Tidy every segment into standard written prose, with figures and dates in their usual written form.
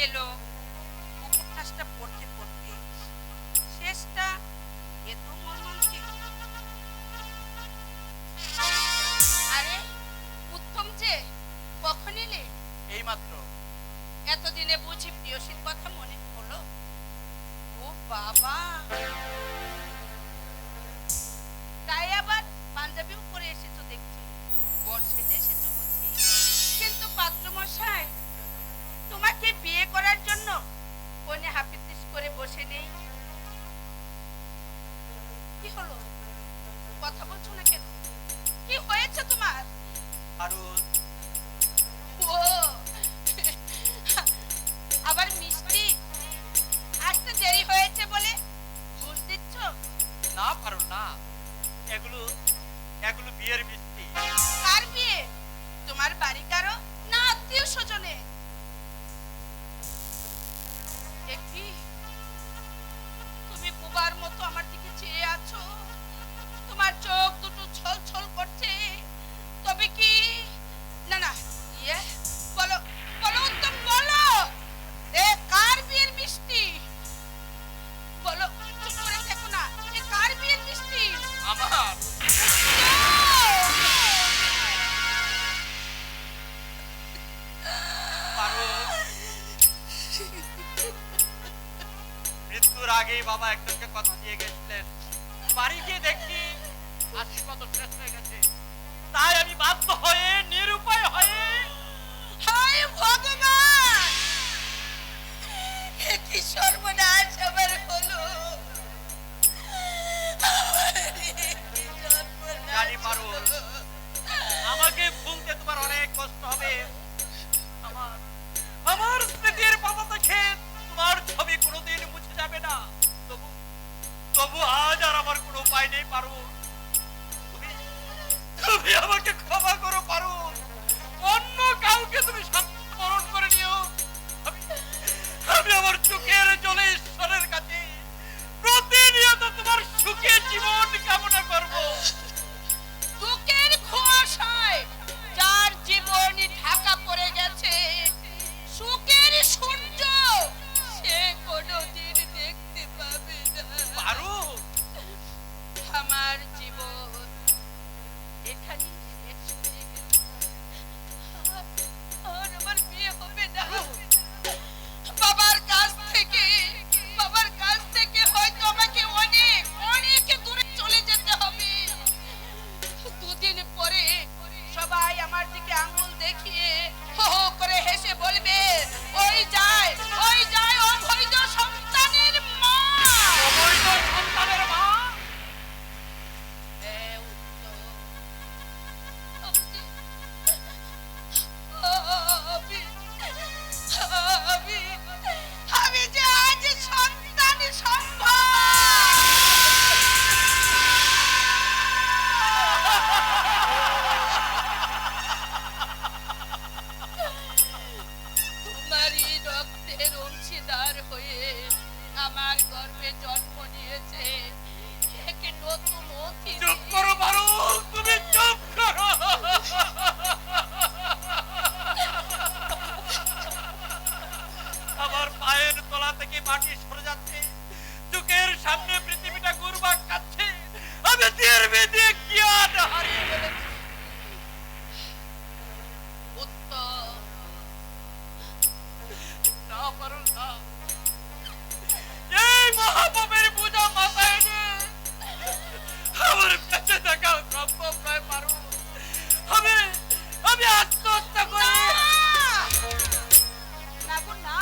এলো উপন্যাসটা পড়তে পড়তে শেষটা এত মর্মান্তিক। আরে উত্তম যে কখন এলে? এইমাত্র। এতদিনে বুঝি প্রিয়সীর কথা মনে হলো? ও বাবা, গায়ে আবার পাঞ্জাবিও পরে এসেছো দেখছি, বর সেজে এসেছো বুঝি। কিন্তু পাত্রমশাই তোমাকে বিয়ে করার জন্য কোণে হাপিত্তিস করে বসে নেই। কি হলো, কথা বলছো না কেন? কি হয়েছে তোমার? পারুল, ও আবার মিষ্টি আসতে দেরি হয়েছে বলে ঘুষ দিচ্ছ? না পারুল না, এগুলো এগুলো বিয়ের মিষ্টি। কার বিয়ে? তোমার বাড়ি কারো না আত্মীয় স্বজনে? দেখি তুমি বুবার মতো আমার দিকে চেয়ে আছো, তোমার চোখ দুটো ছল ছল করছে। তবে কি? না না, ইয়ে বলো বলো উত্তম বলো, এ কার বিয়ের মিষ্টি? বলো, চুপ করে থেকো না, এ কার বিয়ের মিষ্টি? আমার। মৃত্যুর আগেই বাবা একজনকে কথা দিয়ে গেছিলেন, বাড়ি গিয়ে দেখি আশীর্বাদ শেষ হয়ে গেছে। তাই আমি বাধ্য হয়ে নিরুপায় হয়ে। হায় ভগবান, কি সর্বনাশ আমার হলো। জানি পারুল, আমাকে ভুলতে তোমার অনেক কষ্ট হবে। আমার আমার স্মৃতির পাতা দেখে তোমার ছবি কোনোদিন মুছে যাবে না। তবু তবু আজ আর আমার কোনো উপায় নেই পারুল। তুমি আমাকে ক্ষমা করো পারুল। অন্য কাউকে তুমি স্মরণ করে নিও। আমি আমার চোখের জলে ঈশ্বরের কাছে প্রতিনিয়ত তোমার সুখে জীবন কামনা করব। দুঃখের কুয়াশায় যার জীবন ঢাকা পড়ে গেছে, সুখের সূর্য সে কোনোদিন দেখতে পাবে না। পারুল, আমার জীবন এখানেই শেষ হয়ে গেল, আর আমার বিয়ে হবে না। বাবার কাছ থেকে হয়তো আমাকে অনেক অনেক দূরে চলে যেতে হবে। দুদিন পরে সবাই আমার দিকে আঙ্গুল দেখিয়ে হো হো করে হেসে বলবে, ওই যায় অবৈধ সন্তানের মা। অবৈধ সন্তানের মা? আমি যে আজ সন্তান সম্ভব। তোমারই রক্তের অংশীদার হয়ে আমার গর্ভে জন্ম নিয়েছে একে নতুন অতিথি। চুপ করো পারুল, তুমি চুপ করো। আমার পায়ের তলা থেকে মাটি সরে যাচ্ছে, চোখের সামনে পৃথিবীটা ঘুরপাক খাচ্ছে। আমি ধীরে ধীরে জ্ঞান হারিয়ে ফেলেছি। উত্তম, না পারুল না, এই মহাপাপের বোঝা মাথায় এনে আমার বেঁচে থাকা সম্ভব নয় পারুল। আমি আত্মহত্যা করি। না গো না,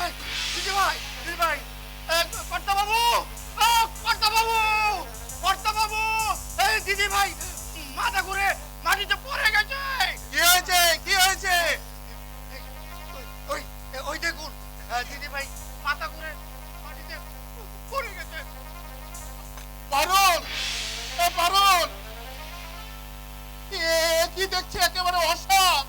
ভাই, দিদি ভাই, দিদি ভাই, কর্তা বাবু, কর্তা বাবু, কর্তা বাবু, এই দিদি ভাই মাথা ঘুরে মাটিতে পড়ে গেছে। কি হয়েছে? কি হয়েছে? ওই ওই দেখুন, দিদি ভাই মাথা ঘুরে মাটিতে পড়ে গেছে। পারুল, এ পারুল, এ কি দেখছি একেবারে অসাপ।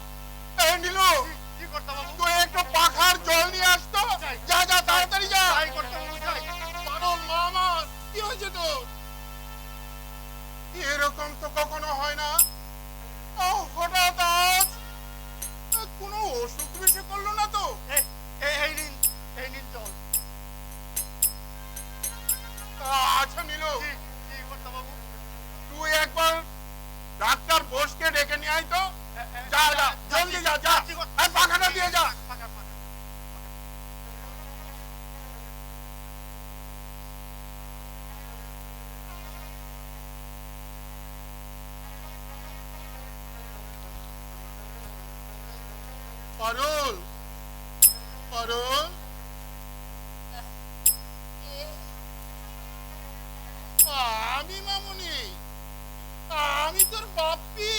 এই নীলু, কি কর্তা বাবু? তুই একটু পাখার জল নিয়ে আসতো। যাই। যা যা, তাড়াতাড়ি যা। যাই কর্তা বাবু, যাই। পারুল, মা আমার, কি হয়েছে তোর? এরকম তো কখনো হয় না। হঠাৎ আজ কোনো অসুখ বিসুখ করলো না তো? এই নিন জল। আচ্ছা নীলু, জি কর্তা বাবু। তুই একবার ডাক্তার বোসকে ডেকে নিয়ে আয় তো। যা যা, জলদি যা যা। এই পাখাটা দিয়ে যা। পাকা, পাকা। পারুল, পারুল, আমি মামুনি, আমি তোর বাপ্পি।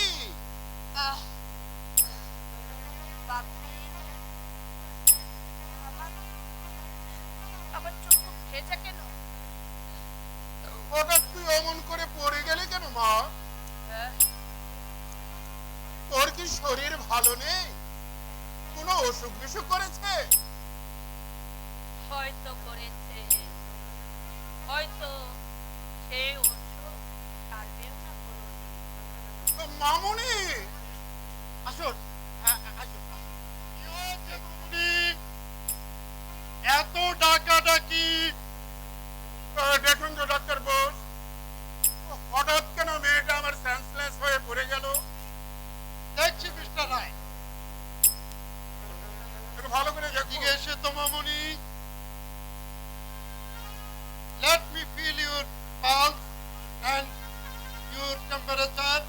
বাপরে, আমার চোখ খুব ভেজা কেন? হঠাৎ তুই অমন করে পড়ে গেলে কেন মা? তোর কি শরীর ভালো নেই? কোনো অসুখ বিসুখ করেছে? হয়তো করেছে, হয়তো সে ওষুধ ছাড়বেও না কোনোদিন। মামুনি, আসুন, আসুন। কি হয়েছে মামুনি? এত ডাকাডাকি। দেখুন তো ডাক্তার বোস, হঠাৎ কেন মেয়েটা আমার সেন্সলেস হয়ে পড়ে গেল? দেখছি মিস্টার রায়। একটু ভালো করে দেখুন। এদিকে এসে তো মামুনি। Let me feel your pulse and your temperature.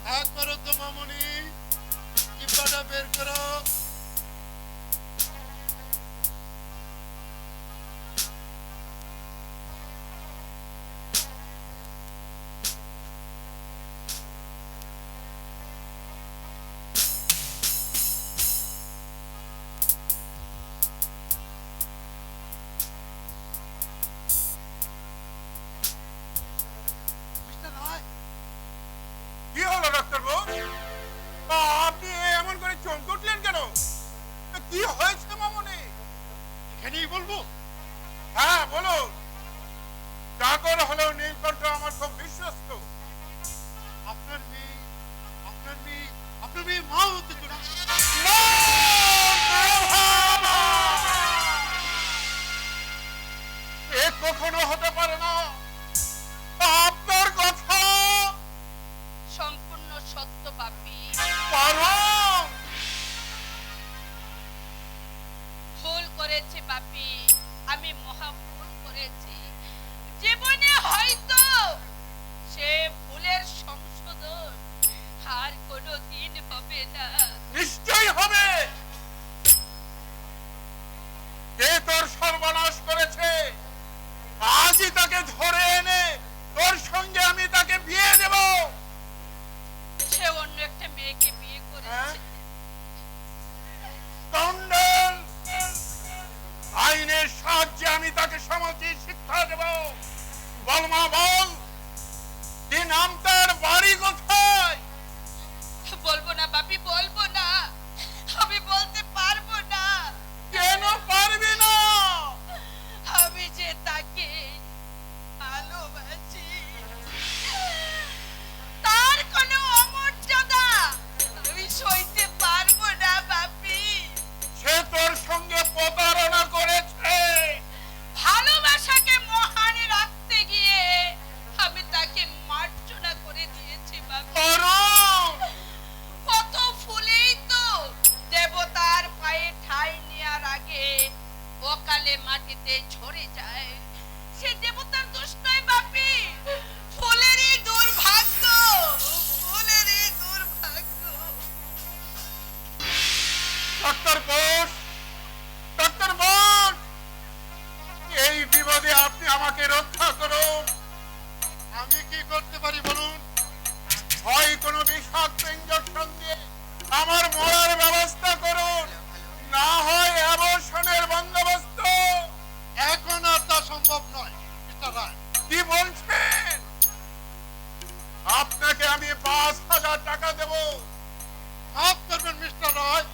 হাত করো তো মামুনি, জিব্বাটা বের করো। মিস্টার রায়, কি হলো ডাক্তার বোস? আপনি এমন করে চমকে উঠলেন কেন? কি হয়েছে মামুনি? এখানেই বলবো? হ্যাঁ বলো। চাকর হলেও নীলকণ্ঠ আমার খুব বিশ্বস্ত। আপনার মেয়ে, আপনার মেয়ে, আপনার মেয়ে মা হতে চলেছে। না, না, এ কখনো হতে পারে না। আপনার কথা সম্পূর্ণ সত্য বাপি। পারুল। ভুল করেছে বাপি, আমি মহা ভুল করেছি। জীবনে হয়তো সে ভুলের সংশোধন আর কোনো দিন হবে না। নিশ্চয়ই হবে। কে তোর সর্বনাশ করেছে? আজই তাকে ধরে এনে তোর সঙ্গে আমি তাকে বিয়ে দেব। সে অন্য একটা মেয়েকে বিয়ে হ্যাঁ? করেছে। স্কন্ডেল! আইনের সাহায্যে আমি তাকে সমুচিত শিক্ষা দেব। বল মা বল, কি নাম তার, বাড়ি কোথায়? বলবো না বাপি, বলবো না, আমি বলতে পারবো না। কেন পারবি না? আমি যে তাকে ভালোবাসি, তার কোনো অমর্যাদা আমি সইতে পারবো না বাপি। সে তোর সঙ্গে প্রতারণা করেছে। ভালোবাসাকে মহান রাখতে গিয়ে আমি তাকে মার্জনা করে দিয়েছি বাপি। করুণ! কত ফুলেই ফেলে মাটিতে ঝরে যায়, সে দেবতার দোষ নয় বাপি, ফুলেরই দুর্ভাগ্য, ফুলেরই দুর্ভাগ্য। ডক্টর বোস, ডক্টর বোস, এই বিপদে আপনি আমাকে রক্ষা করুন। আমি কি করতে পারি বলুন? হয় কোনো বিষাক্ত ইঞ্জেকশন দিয়ে আমার মরার ব্যবস্থা করুন, না হয় অ্যাবর্শনের বন্দোবস্ত। এখন আর তা সম্ভব নয় মিস্টার রায়। কি বলছেন? আপনাকে আমি ৫,০০০ টাকা দেব। মাফ করবেন মিস্টার রায়,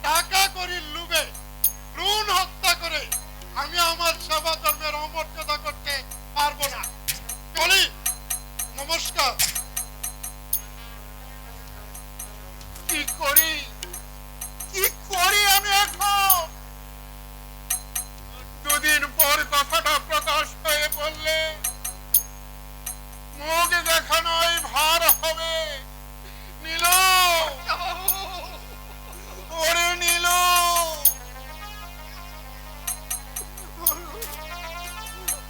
টাকা করির লোভে ভ্রূণ হত্যা করে আমি আমার সেবা ধর্মের অমর্যাদা করতে পারবো না। চলি, নমস্কার। কি করি, কি করি আমি এখন? দুদিন পর কথাটা প্রকাশ হয়ে পড়লে মুখ দেখানোই ভার হবে। নীলু, ওরে নীলু,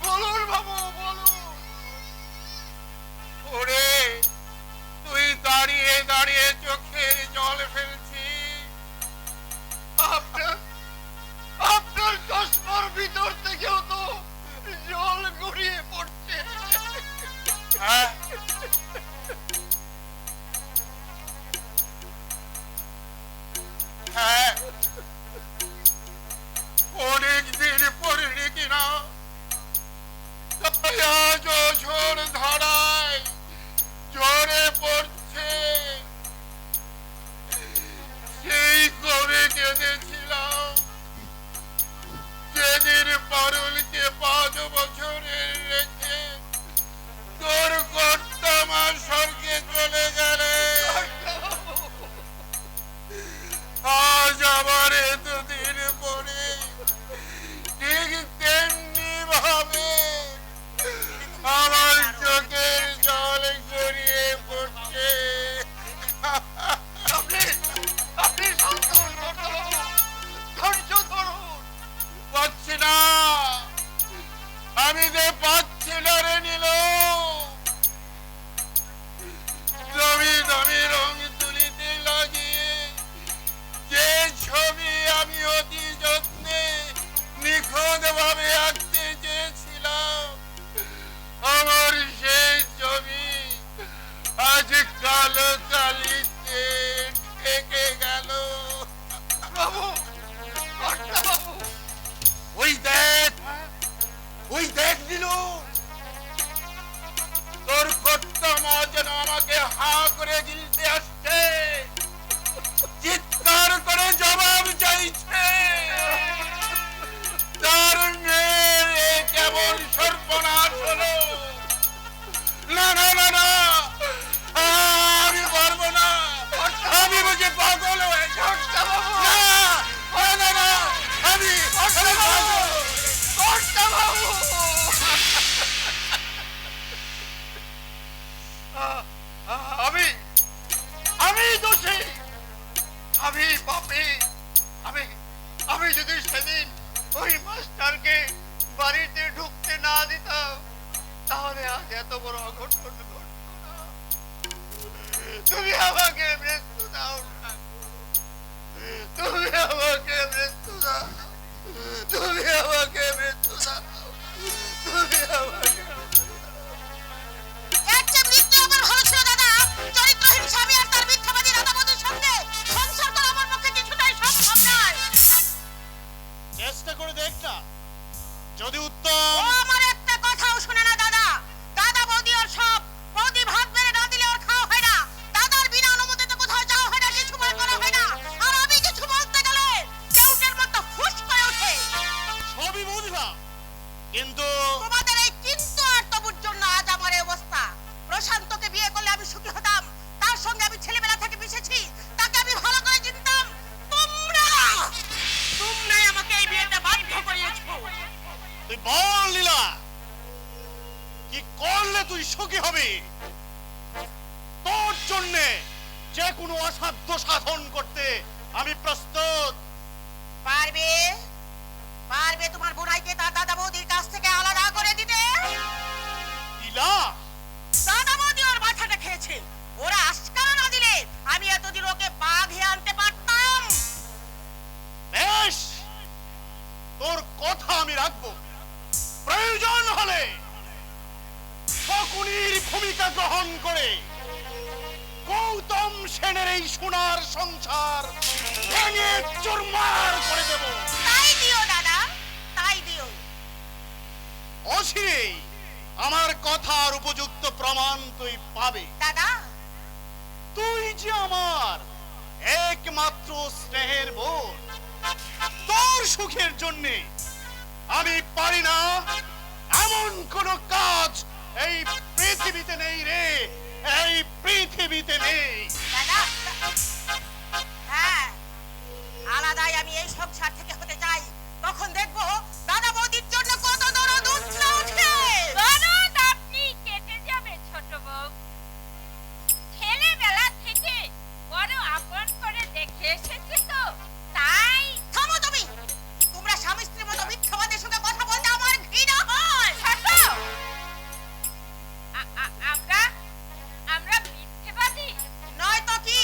বলুন বাবু, বলুন। ওরে তুই দাঁড়িয়ে দাঁড়িয়ে চোখের জল ফেলছিস। আপনার আপনার চশমার ভিতর থেকেও তো জল গড়িয়ে পড়ছে। হ্যাঁ, হ্যাঁ, অনেকদিন পড়িনি কিনা, তাই আজও ঝড় ধারায় ঝরে পড়ছে। সেই কবে কেঁদেছিলাম যেদিন পারুলকে ৫ বছরের রেখে তোর কর্তা মা স্বর্গে চলে গেলে। আজ আবার এতদিন পরে ঠিক তেমনি ভাবে আমার চোখের জল গড়িয়ে পড়ছে। আপনি আপনি শান্ত হন বাবু, ধৈর্য ধরুন। পাচ্ছি না, আমি যে পাচ্ছি না রে নীলু। দামি দামি রং তুলিতে লাগিয়ে যে ছবি আমি অতি যত্নে নিখুঁত ভাবে আঁকতে চেয়েছিলাম, আমার সেই ছবি আজ কালো কালিতে ঠেকে গেল। বাবু, কর্তা বাবু, ওই দেখ, ওই দেখ নীলু, তোর কর্তা মা যেন আমাকে হা করে গিলতে আসছে, চিৎকার করে জবাব চাইছে। তার মেয়ের এ কেমন সর্বনাশ হলো। না না না না, আমি পারবো না, আমি বুঝি পাগল হয়েছি। কর্তা বাবু, না না না না, আমি পাগল। কর্তা বাবু। আমি আমি দোষী, আমি পাপী। আমি আমি যদি সেদিন ওই মাস্টারকে বাড়িতে ঢুকতে না দিতাম, তাহলে আজ এত বড় অঘটন ঘটতো না। তুমি আমাকে মৃত্যু দাও না, তুমি আমাকে মৃত্যু দাও, তুমি আমাকে মৃত্যু দাও, তুমি আমাকে। একটা মৃত্যু আমার ভালো ছিল দাদা, চরিত্রহীন স্বামী আর তার মিথ্যাবাদী দাদাবধূর সঙ্গে সংসার করা আমার পক্ষে কিছুটাই সম্ভব নয়। চেষ্টা করে দেখ না, যদি ও উত্তম। আমার একটা কথাও শুনে না দাদা, দাদা বৌদি ওর সব, বৌদি ভাত বেড়ে না দিলে ওর খাওয়া হয় না, দাদার বিনা অনুমতিতে কোথাও যাওয়া হয় না, কিছু বের করা হয় না, আর আমি কিছু বলতে গেলে কেউটের মতো ফুস করে ওঠে। সবই বুঝলাম, কিন্তু তোমাদের এই কিন্তু আর তবুর জন্য আজ আমার এই অবস্থা। প্রশান্তকে বিয়ে করলে আমি সুখী হতাম, তার সঙ্গে আমি ছেলেবেলা থেকে মিশেছি, তাকে আমি ভালো করে চিনতাম। তোমরাই আমাকে এই বিয়েটা বাধ্য করিয়েছো। তুই বল লীলা, কি করলে তুই সুখী হবি? তোর জন্যে যে কোনো অসাধ্য সাধন করতে আমি প্রস্তুত। পারবে, পারবে আমাকে তার দাদা বৌদির কাছ থেকে আলাদা করে দিতে। দিলা দাদা বৌদি ওর মাথাটা খেয়েছে। ওরা আজকাল না দিলে আমি এতদিন ওকে বাঘে আনতে পারতাম। বেশ, তোর কথা আমি রাখবো। প্রয়োজন হলে শকুনির ভূমিকা গ্রহণ করে গৌতম সেনের এই সোনার সংসার ভেঙে চুরমার করে দেব। তাই দিও দাদা, তাই দিও। অচিরেই আমার কথার উপযুক্ত প্রমাণ তুই পাবে। দাদা, তুই যে আমার একমাত্র স্নেহের বোন, তোর সুখের জন্য আমি পারি না এমন কোন কাজ এই পৃথিবীতে নেই রে, এই পৃথিবীতে নেই। দাদা, হ্যাঁ, আলাদাই আমি এই সংসার থেকে হতে চাই। তখন দেখবো দাদা বৌদির জন্য কত দরদ উঠলে ওঠে। দরদ আপনি কেটে যাবে ছোট বউ। ছেলেবেলা থেকে বড় আপন করে দেখে এসেছি তো, তাই। থামো তুমি। তোমরা স্বামী স্ত্রীর মতো মিথ্যাবাদের সঙ্গে কথা বলতে আমার ঘৃণা হয়। ছোট, আমরা আমরা মিথ্যেবাদী নয় তো কি?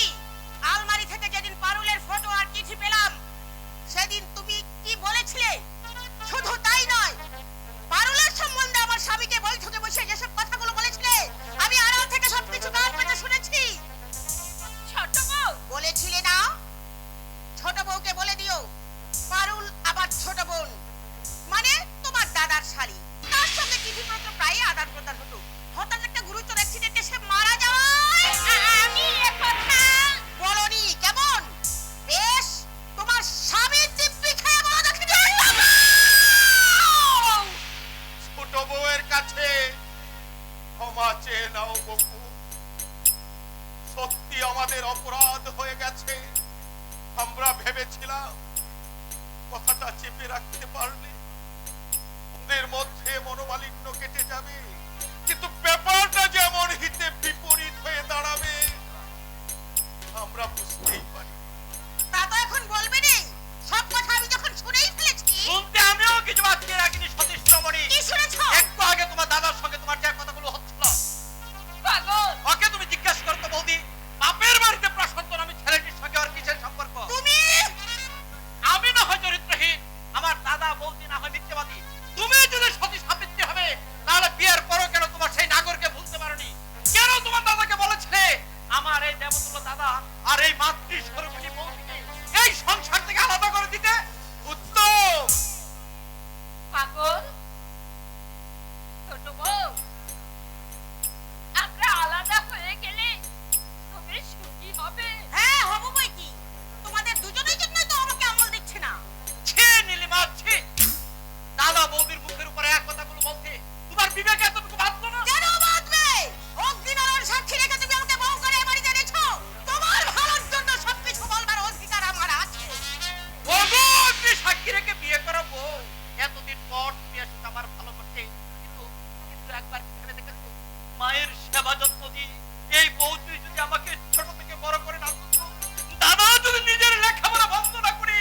আলমারি থেকে যেদিন পারুলের ফটো আর চিঠি পেলাম, সেদিন তুমি কি বলেছিলে? শুধু তাই নয়, পারুলের সম্বন্ধে আমার স্বামীকে বৈঠকে বসে যেসব কথাগুলো বলেছিলে, আমি আড়াল থেকে সবকিছু কান পেতে শুনেছি। ছোট বউ। বলেছিলে না? ছোট বউকে বলে দিও পারুল আবার ছোট বোন, মানে তোমার দাদার শালী। তার সঙ্গে চিঠিপত্র প্রায় আদান প্রদান হতো। হঠাৎ একটা গুরুতর অ্যাক্সিডেন্টে সে মারা যায়। আমি একথা বলনি কেমন? বেশ, তোমার স্বামীর দিব্যি খেয়ে বলা দেখি। ছোট বউয়ের কাছে ক্ষমা চেয়ে নাও বকু। সত্যি আমাদের অপরাধ হয়ে গেছে। আমরা ভেবেছিলাম কথাটা চেপে রাখতে পারলে ওদের মধ্যে মনোমালিন্য কেটে যাবে, কিন্তু ব্যাপারটা যেমন হিতে বিপরীত হয়ে দাঁড়াবে আমরা বুঝতেই পারি। তা তো এখন বলবে নেই। সব কথা আমি যখন শুনেই ফেলেছি। শুনতে আমিও কিছু বাকিয়ে রাখিনি সতীশ রমণী। কি শুনেছো? একটু আগে তোমার দাদার সঙ্গে তোমার যে কথাগুলো হচ্ছিল, পাগল। ওকে তুমি জিজ্ঞাসা করতো বৌদি, বাপের বাড়িতে প্রশান্ত নামে ছেলেটির সঙ্গে আর কিসের সম্পর্ক? তুমি আমি না হয় চরিত্রহীন, আমার দাদা বৌদি না হয় মিথ্যাবাদী। তুমি যদি সতী সাবিত্রী হবে, তাহলে বিয়ের পরও কেন তোমার সেই নাগরকে ভুলতে পারোনি? কেন তোমার দাদাকে বলেছিলে আমার এই দেবতুল্য দাদা আর এই মাতৃ স্বরূপিণী বৌদিকে এই সংসার থেকে আলাদা করে দিতে? উত্তম। পাগল। ছোট বউ, আমরা আলাদা হয়ে গেলে তুমি সুখী হবে। হ্যাঁ, হবো বই কি? তোমাদের দুজনের জন্যই তো আমাকে আমল দিচ্ছে না। ছি নীলিমা, ছি। দাদা বৌদির মুখের উপরে এক কথাগুলো বলতে তোমার বিবেক এতটুকু বাঁধলো না? কেন বাঁধবে? অগ্নিনারায়ণ সাক্ষী রেখে তুমি আমাকে বউ করে এ বাড়িতে এনেছো। তোমার ভালোর জন্য সবকিছু বলবার অধিকার আমার আছে। ওগো, তুমি সাক্ষী রেখে বিয়ে করাবো? এতদিন পর তুমি এসেছো আমার ভালো করতে, কিন্তু কিন্তু একবার ভেবে দেখেছো মায়ের সেবা যত্ন দিয়ে এই বৌদি যদি আমাকে ছোট থেকে বড় করে না তুলতো, দাদা যদি নিজের লেখাপড়া বন্ধ না করে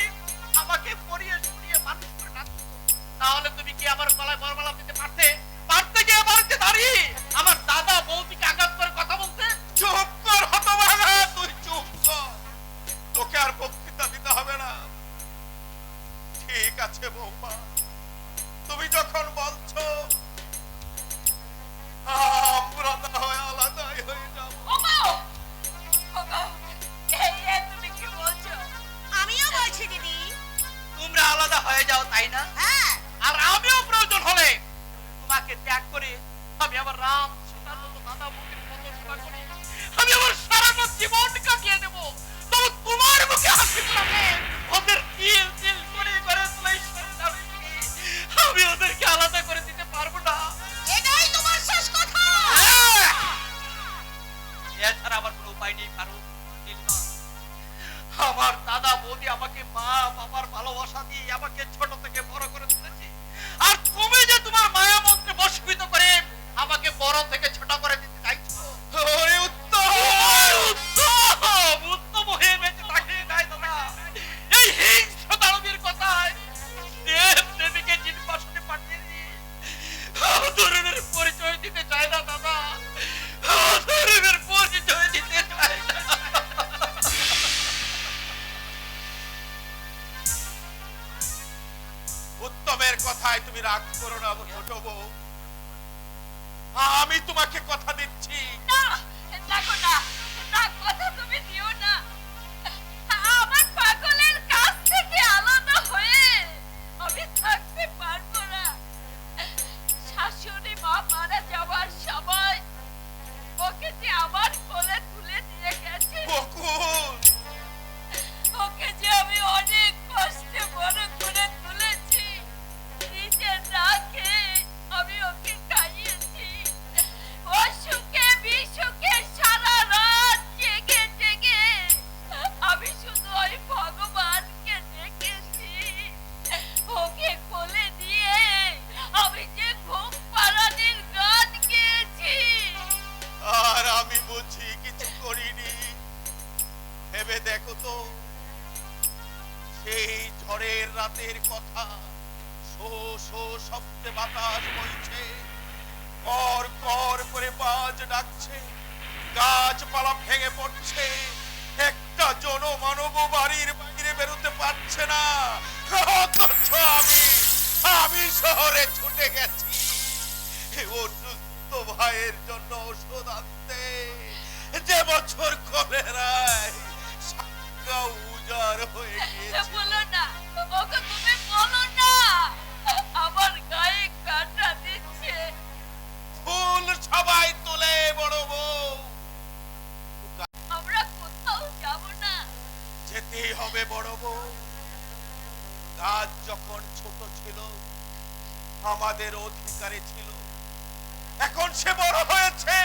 আমাকে পড়িয়ে শুনিয়ে মানুষ করে না তুলতো, তাহলে তুমি কি আমার গলায় বরমালা দিতে পারতে? পারতে গিয়ে বাড়িতে দাঁড়িয়ে আমার দাদা বৌদিকে আঘাত করে কথা বলতে? চুপ কর হতভাগা, তুই চুপ কর। তোকে আর বক্তৃতা দিতে হবে না। ঠিক আছে বৌমা, তুমি যখন বলছো আমরা না হয় আলাদাই হয়ে যাবো। ওগো, ওগো, এই তুমি কি বলছো? আমিও বলছি দিদি। তোমরা আলাদা হয়ে যাও, তাই না? হ্যাঁ, আর আমিও প্রয়োজন হলে তোমাকে ত্যাগ করে আমি আমার রাম সীতার মতো দাদা বৌদির মতো সেবা করে আমি আমার সারাটা জীবন কাটিয়ে দেবো। তবে তোমার মুখে হাসি ফোটাবে ওদের তিল তিল করে করে তোলাই সন্তান থেকে আমি ওদেরকে আলাদা করে দিতে পারবো না। এটাই তোমার শেষ কথা। এছাড়া আমার কোনো উপায় নেই। কারণ নীলিমা, আমার দাদা বৌদি আমাকে মা বাবার ভালোবাসা দিয়ে আমাকে ছোট থেকে বড় করে তুলেছে, আর তুমি যে তোমার মায়া মন্ত্রে বশীভূত করে আমাকে বড় থেকে ছোট করে দিতে চাইছো। ওরে উত্তম, উত্তম উত্তম হয়ে বেঁচে থাকে নাই দাদা। এই হিংস্র দানবীর কথায় দেব দেবীকে জিনবাসনে রকমের কথায় তুমি রাগ করো না ছোট বউ। আমি তোমাকে কথা দিচ্ছি, না না গো না, না কথা তুমি দিও না। আমার পাগলের কাছ থেকে আলাদা হয়ে আমি থাকতে পারবো না। শাশুড়ি মা মারা যাওয়ার সময় ওকে যে আমার কোলে তুলে নিয়ে গেছে, বকুল ওকে যে আমি অনেক কষ্টে বড় করে তুলেছি, নিজে না খেয়ে আমি ওকে খাইয়েছি। ও সুখে বিসুখে সারা রাত জেগে জেগে আমি শুধু ওই ভগবানকে ডেকেছি। ওকে কোলে দিয়ে আমি যে ঘুম পাড়ানির গান গেয়েছি। আর আমি বুঝি কিছু করিনি। ভেবে দেখো তো, সেই ঝড়ের রাতের কথা, শো শো শব্দে বাতাস বইছে, কর কর করে বাজ ডাকছে, গাছপালা ভেঙে পড়ছে, একটা জনমানব বাড়ির বাইরে বেরোতে পারছে না। অথচ আমি শহরে ছুটে গেছি অসুস্থ ভাইয়ের জন্য ওষুধ আনতে। যে বছর কলেরায় সাঙ্গা উজাড় হয়ে গিয়েছে। বলো না, ওকে তুমি বলো না, আমার গায়ে কাঁটা দিচ্ছে। ফুল সবাই তোলে বড় বউ, আমরা কোথাও যাব না। যেতেই হবে বড় বউ। গাছ যখন ছোট ছিল আমাদের অধিকারে ছিল, এখন সে বড় হয়েছে,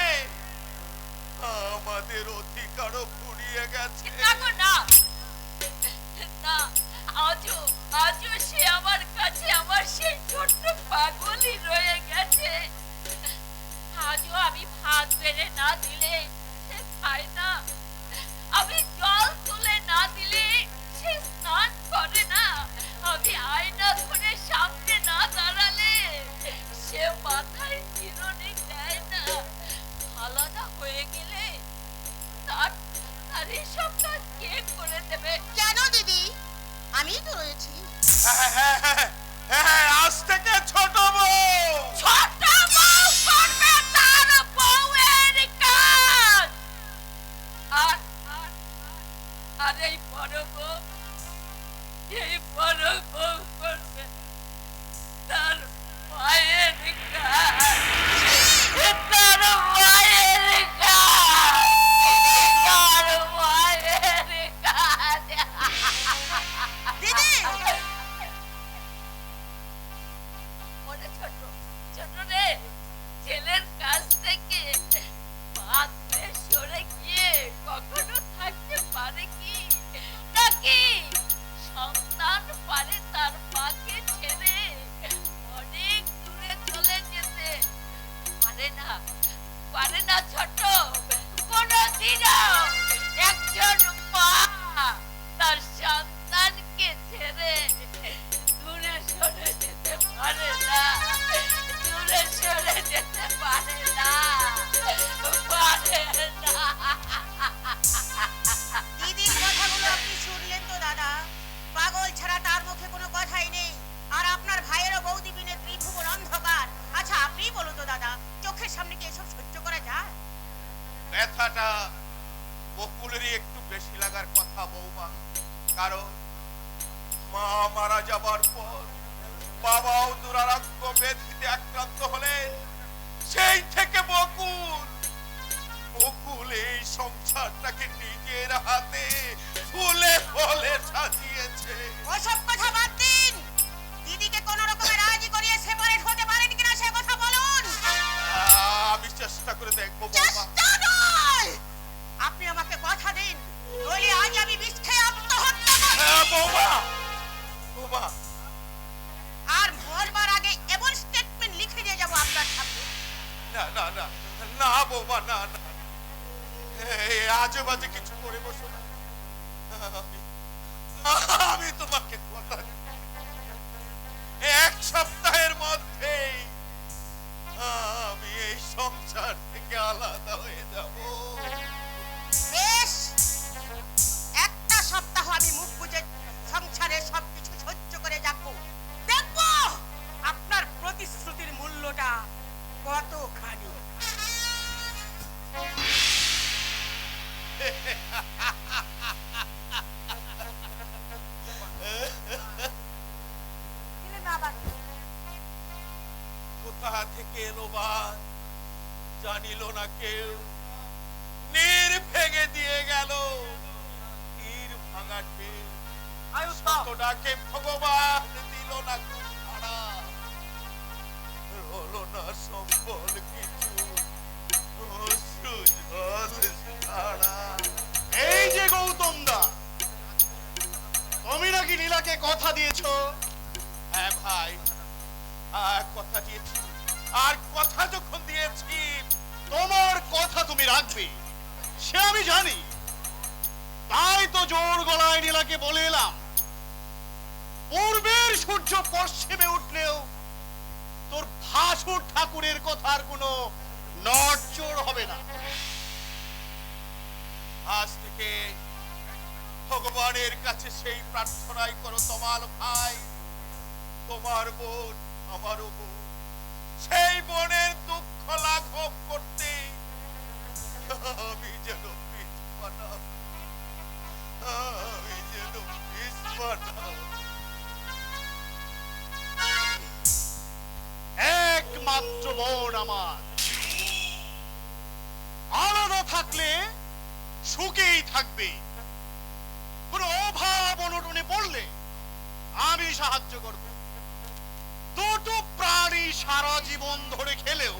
আমাদের অধিকারও ফুরিয়ে গেছে। না গো না, না, আজও আজও সে আমার কাছে আমার সেই ছোট্ট পাগলই রয়ে গেছে। আজও আমি ভাত বেড়ে না দিলে সে খায় না, আমি জল তুলে না দিলে সে স্নান করে না, আমি আয়না ধরে সামনে না দাঁড়ালে সে মাথায় চিরুনি দেয় না। আলাদা হয়ে গেলে তার আর এসব কাজ কে করে দেবে? কেন দিদি, আমি তো রয়েছি। হ্যাঁ, আজ থেকে ছোট বউ। ছোট বউ করবে তার বউয়ের কাজ। আর আর আর এই বড় বউ করবে তার মায়ের কাজ। তার মায়ের কাজ, তার মায়ের কাজ। দিদি, ওরে ছোট ছোট রে, ছেলের কাছ থেকে বাদে সরে গিয়ে কখনো থাকতে পারে কি? নাকি সন্তান পারে তার মাকে ছেড়ে অনেক দূরে চলে যেতে? পারে না ছোট। কোনদিনও একজন মা তার সন্তানকে ছেড়ে দূরে সরে যেতে পারে না, দূরে সরে যেতে পারে না, পারে না। দিদির কথাগুলো আপনি শুনলেন তো দাদা? পাগল ছাড়া তার মুখে কোনো কথাই নেই। আর আপনার ভাইয়েরও বৌদি বিনে ত্রিভুবন অন্ধকার। আচ্ছা আপনি বলুন তো দাদা, চোখের সামনে কি এসব সহ্য করা যায়? ব্যথাটা বকুলেরই একটু বেশি লাগার কথা বৌমা, কারণ মা মারা যাবার পর বাবাও দুরারোগ্য ব্যাধিতে আক্রান্ত হলেন। সেই থেকে বকুল এই সংসারটাকে নিজের হাতে ফুলে ফলে সাজিয়েছে। ওসব কথা বাদ দিন। দিদিকে কোন রকমে রাজি করিয়ে সেপারেট হতে পারেন কিনা সে কথা বলুন। আমি চেষ্টা করে দেখবো বৌমা। চেষ্টা নয়, আপনি আমাকে কথা দিন, নইলে আজ আমি বিষ খেয়ে আত্মহত্যা করব। বৌমা, আর মরবার আগে এমন স্টেটমেন্ট লিখে দিয়ে যাব আপনার সামনে। না বৌমা, না, আজে বাজে কিছু করে বসো না। আমি তোমাকে কথা দিচ্ছি, এক সপ্তাহের মধ্যে আমি এই সংসার থেকে আলাদা হয়ে যাব। বেশ, একটা সপ্তাহ আমি মুখ বুজে সংসারের সবকিছু সহ্য করে যাবো। দেখবো কোথা থেকে এলো বার জানিল না কেউ, নীর ভেঙে দিয়ে গেল তীর ভাঙা ঢেউ। ডাকে ভগবান দিল না খুব ছাড়া, হলো না সম্বল কিছু, অশ্রু জল ছাড়া। এই যে গৌতম দা, তুমি নাকি নীলাকে কথা দিয়েছো? হ্যাঁ ভাই, কথা দিয়েছি, আর কথা যখন দিয়েছি তোমার কথা তুমি রাখবে সে আমি জানি, তাই তো জোর গলায় নীলাকে বলে এলাম, পূর্বের সূর্য পশ্চিমে উঠলেও তোর ভাসুর ঠাকুরের কথার কোনো নড়চড় হবে না। আজ থেকে ভগবানের কাছে সেই প্রার্থনাই করো তমাল ভাই, তোমার বোন আমারও বোন, সেই বোনের দুঃখ লাঘব করতে আমি যেন পিছ বানাব, আমি যেন পিছ বানাব। একমাত্র বোন আমার, আলাদা থাকলে সুখেই থাকবে, কোনো অভাব অনটনে পড়লে আমি সাহায্য করব। দুটো প্রাণী সারা জীবন ধরে খেলেও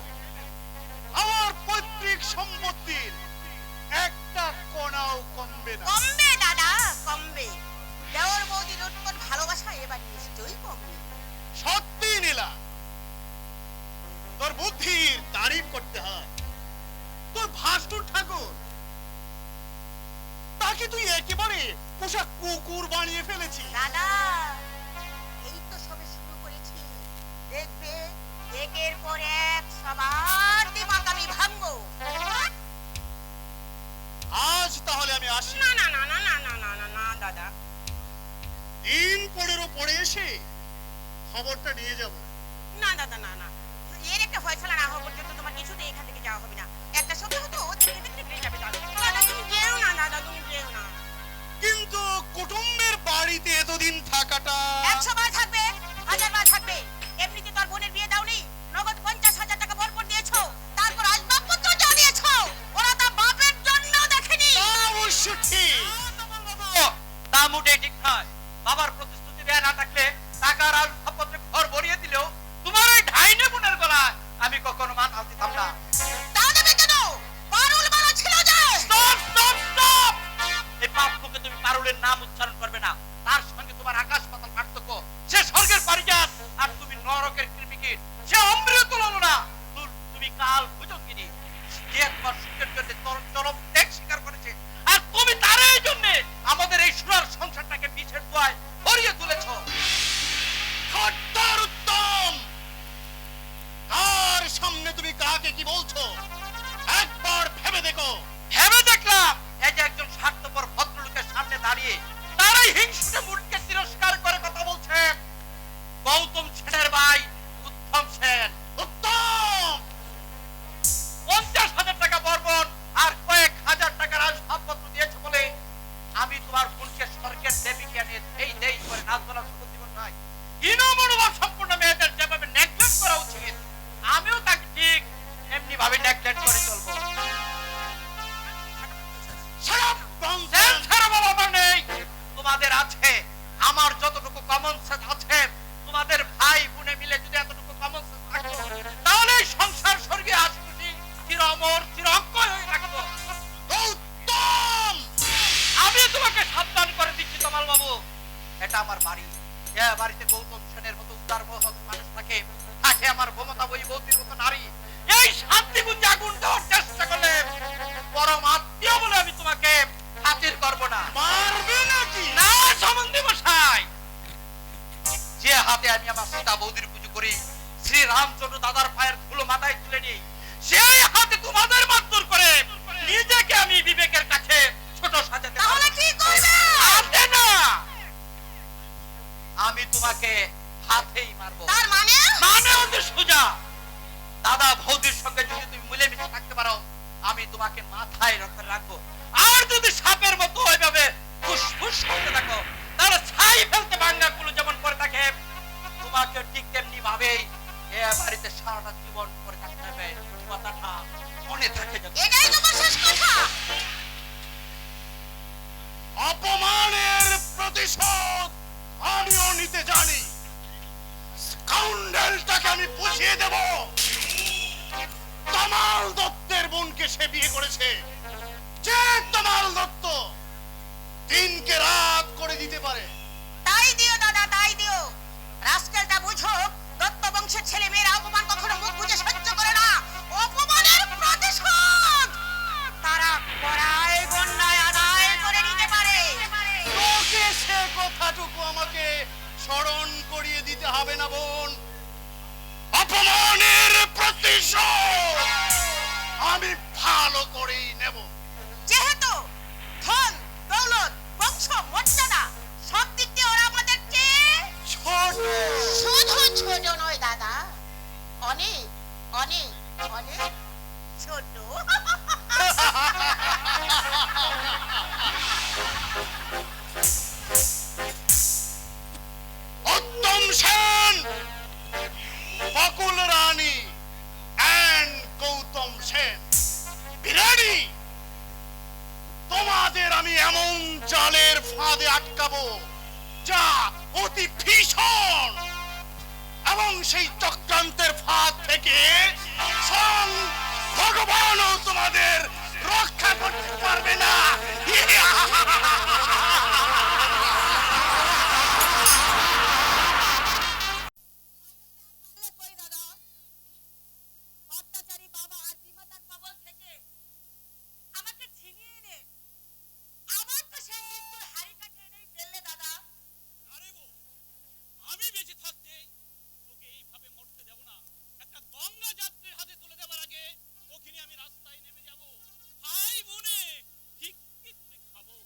আমার পৈতৃক সম্পত্তির একটা কণাও কমবে না। কমবে দাদা, কমবে। দেওর বৌদির উৎকট ভালোবাসা এবার নিশ্চয়ই কমবে। সত্যি নীলা, তোর বুদ্ধির তারিফ করতে হয়। তোর ভাসুর ঠাকুর, তাকে তুই একেবারে পোষা কুকুর বানিয়ে ফেলেছি। দাদা, এই তো সবে শুরু করেছি, দেখবে একের পর এক সবার দিমাগ আমি ভাঙবো। আজ তাহলে আমি আসি। না না না না না না না না না দাদা, দিন 15 পরে এসে খবরটা নিয়ে যাব। না দাদা, না না, এর একটা ফয়সালা না হওয়া পর্যন্ত তোমার কিছুতে এখান থেকে যাওয়া হবে না। একটা সপ্তাহ তো দেখতে দেখতে পেয়ে যাবে দাদা। দাদা তুমি যেও না, দাদা তুমি যেও না। কিন্তু কুটুম্বের বাড়িতে এতদিন থাকাটা 100 বার থাকবে, 1000 বার থাকবে। এমনিতে তোর বোনের বিয়ে দাওনি, নগদ 50,000 টাকা বরপর দিয়েছো, তারপর আসবাবপত্র যা দিয়েছো, ওরা তা বাপের জন্য দেখেনি। তা অবশ্য ঠিক। তা মোটেই ঠিক নয়। বাবার প্রতিশ্রুতি দেয়া না থাকলে টাকার আসবাবপত্রে ঘর ভরিয়ে দিলেও তোমার ওই ঢাইনে বোনের গলায় আমি কখনো মাথা দিতাম না। তা দেবে কেন? পারুল বলা ছিল যে। Stop stop stop! এই পাপ মুখে তুমি পারুলের নাম উচ্চারণ করবে না। তার সঙ্গে তোমার আকাশ পাতাল পার্থক্য। সে স্বর্গের পারিজাত আর তুমি নরকের কৃমিকীট। সে অমৃত ললনা, তুমি কাল ভুজঙ্গিনী। যে তোমার সুখের জন্য চরম ত্যাগ স্বীকার করেছে, আর তুমি তার এই জন্য আমাদের এই সোনার সংসারটাকে বিষের দোয়ায় ভরিয়ে তুলেছো। খদ্দার উত্তম, তার সামনে তুমি কাকে কি বলছো একবার ভেবে দেখো। ভেবে দেখলাম এই যে একজন স্বার্থপর ভদ্রলোকের সামনে দাঁড়িয়ে তারাই হিংসুটে মুখকে তিরস্কার করে কথা বলছেন। গৌতম সেনের ভাই উত্তম সেন। উত্তম, 50,000 টাকা বর্বন আর কয়েক হাজার টাকার আসবাবপত্র দিয়েছে বলে আমি তোমার বোনকে স্বর্গের দেবীকে এনে এই দেই করে নাচ গলার সুযোগ দিব নাই। হীনমনোভাব সম্পূর্ণ মেয়েদের যেভাবে নেগলেক্ট করা উচিত, আমিও তাকে ঠিক এমনি ভাবে নেগলেক্ট করে চলবো। সেন্স ছাড়া বাবা আমার নেই, তোমাদের আছে। আমার যতটুকু কমন সেন্স আছে, তোমাদের ভাই বোনে মিলে যদি এতটুকু কমন সেন্স থাকতো, তাহলে এই সংসার স্বর্গে আশীর্বাদী চির অমর চির অক্ষয় হয়ে থাকতো। উত্তম, আমি তোমাকে সাবধান করে দিচ্ছি তমাল বাবু, এটা আমার বাড়ি। এ বাড়িতে গৌতম সেনের মতো উদার মহৎ মানুষ থাকে, থাকে আমার মমতা বৈবতীর মতো নারী। এই শান্তিপুঞ্জে আগুন দেওয়ার চেষ্টা করলে পরম আত্মীয় বলে আমি তোমাকে খাতির করব না। মারবে নাকি? না সম্বন্ধী মশাই, যে হাতে আমি আমার সীতা বৌদির পুজো করি, শ্রী রামচন্দ্র দাদার পায়ের ধুলো মাথায় তুলে নিই, সেই হাতে তোমাদের মারধর করে নিজেকে আমি বিবেকের কাছে ছোট সাজাতে পারবো। তাহলে কি করবে? হাতে না, আমি তোমাকে হাতেই মারবো। তার মানে? মানে ওদের সোজা, দাদা বৌদির সঙ্গে যদি তুমি মিলেমিশে থাকতে পারো, আমি তোমাকে মাথায় রাখবো। আর যদি সাপের মতো ওইভাবে ফুসফুস করতে থাকো, তাহলে ছাই ফেলতে ভাঙ্গা গুলো যেমন করে থাকে, তোমাকে ঠিক তেমনি ভাবেই এ বাড়িতে সারাটা জীবন পরে থাকতে হবে, কথাটা মনে থাকে যাতে। এটাই তোমার শেষ কথা? অপমানের প্রতিশোধ আমিও নিতে জানি। স্কাউন্ডেলটাকে আমি বুঝিয়ে দেব তমাল দত্তের বোনকে সে বিয়ে করেছে। যে তমাল দত্ত দিনকে রাত করে দিতে পারে। তাই দিও দাদা, তাই দিও। রাস্কেলটা বুঝো, দত্ত বংশের ছেলে মেয়েরা অপমান কখনো মুখ বুজে সহ্য করে না। অপমানের প্রতিশোধ তারা কড়াই গন্ডায় আদায় করে নিতে পারে। তোকে সে কথাটুকু আমাকে স্মরণ করিয়ে দিতে হবে না বোন। অপমানের প্রতিশোধ আমি ভালো করেই নেব। যেহেতু ধন দৌলত বংশ মর্যাদা সব দিক দিয়ে ওরা আমাদের চেয়ে ছোট। শুধু ছোট নয় দাদা, অনেক অনেক অনেক ছোট। উত্তম সেন, বকুল রানী এন্ড গৌতম সেন, বিরানি তোমাদের আমি এমন জালের ফাঁদে আটকাবো যা অতি ভীষণ, এবং সেই চক্রান্তের ফাঁদ থেকে স্বয়ং ভগবানও তোমাদের রক্ষা করতে পারবে না। কই দাদা, অত্যাচারী বাবা আর বিমাতার কবল থেকে আমাকে ছিনিয়ে এনে আবার তো সেই মৃত্যুর হাড়ি কাঠে এনেই ফেললে দাদা। আরে বউ, আমি বেঁচে থাকতে তোকে এইভাবে মরতে দেব না। একটা গঙ্গা যাত্রীর হাতে তুলে দেওয়ার আগে ওখানে আমি রাস্তায় নেমে যাব। ভাই বোনে ঠিক কি করে খাবো।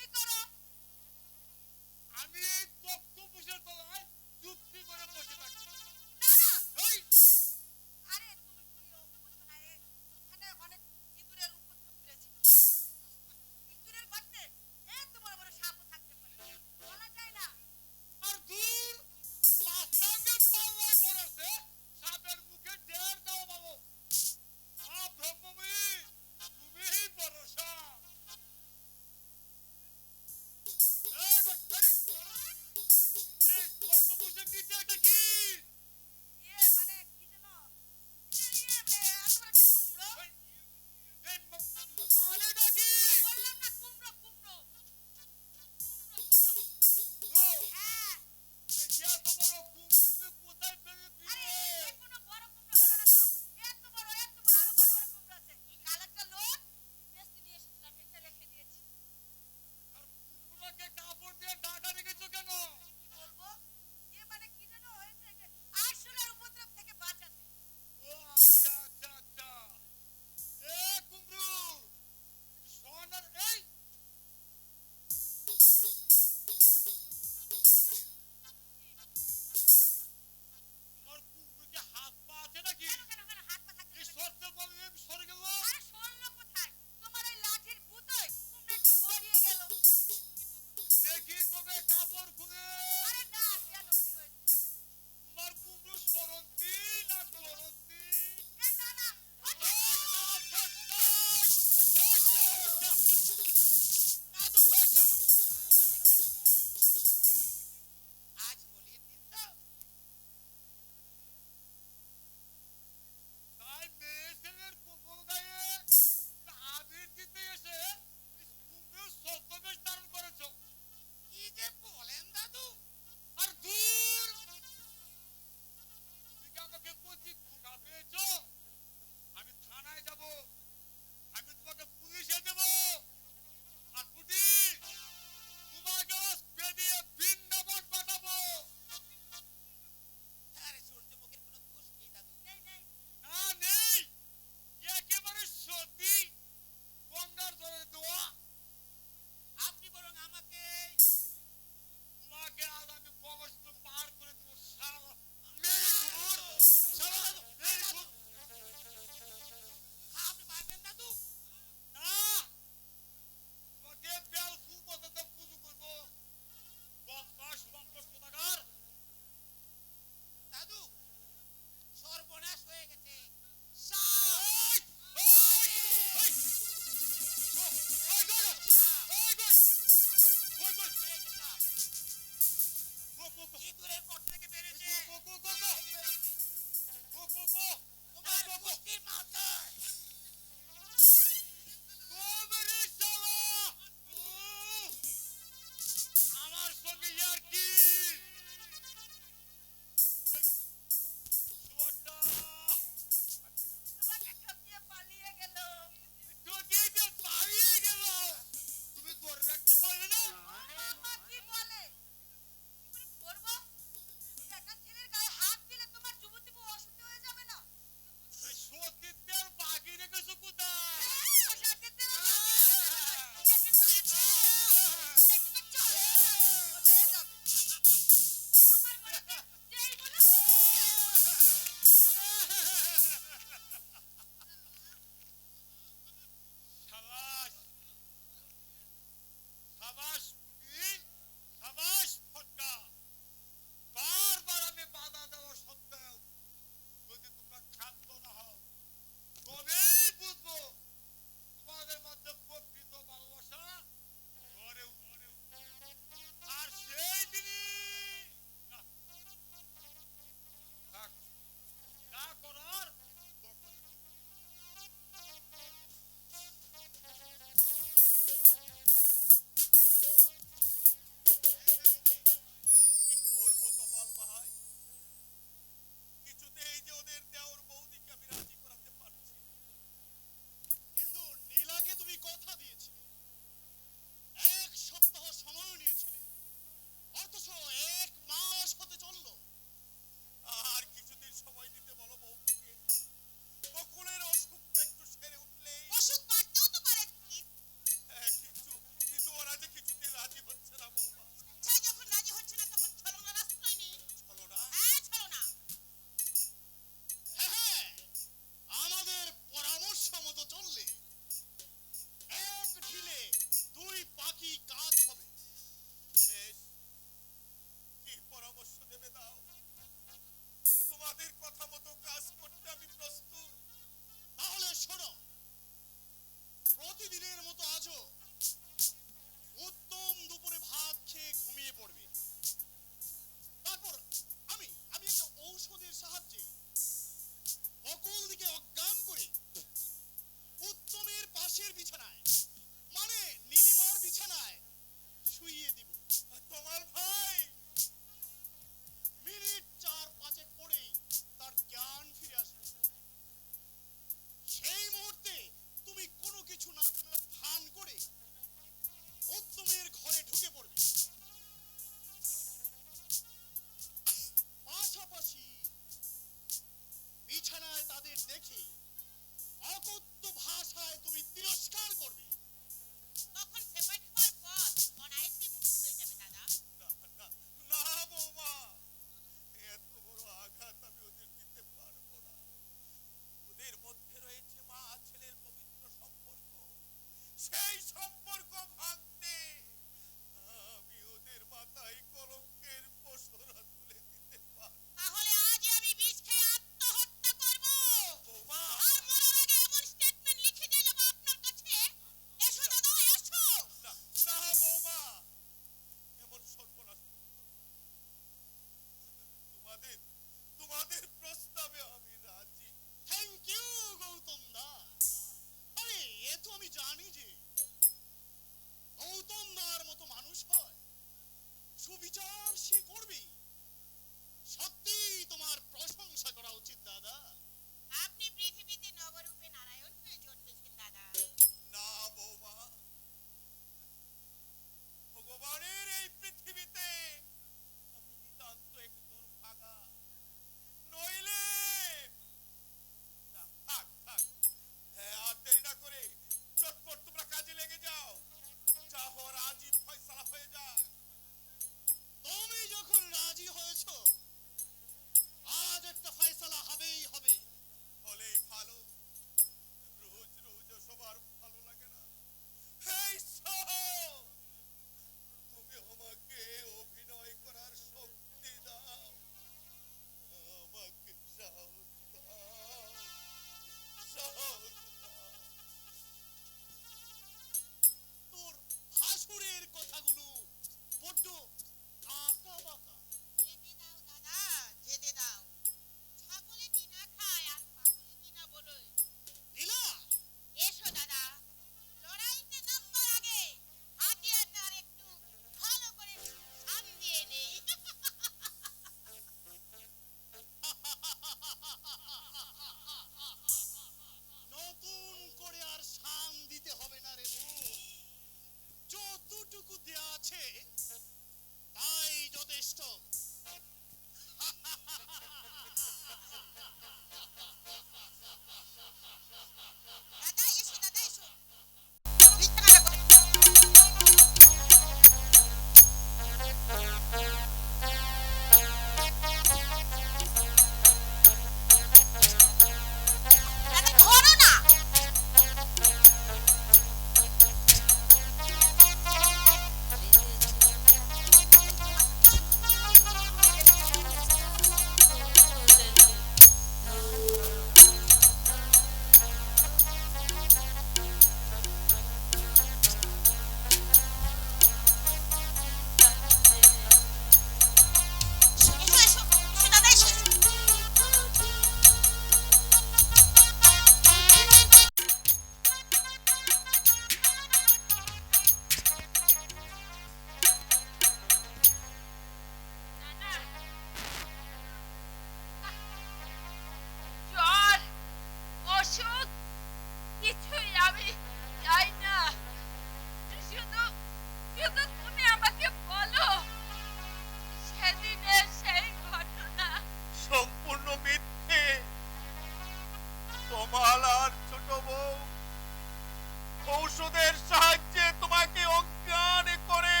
ওষুধের সাহায্যে তোমাকে অজ্ঞান করে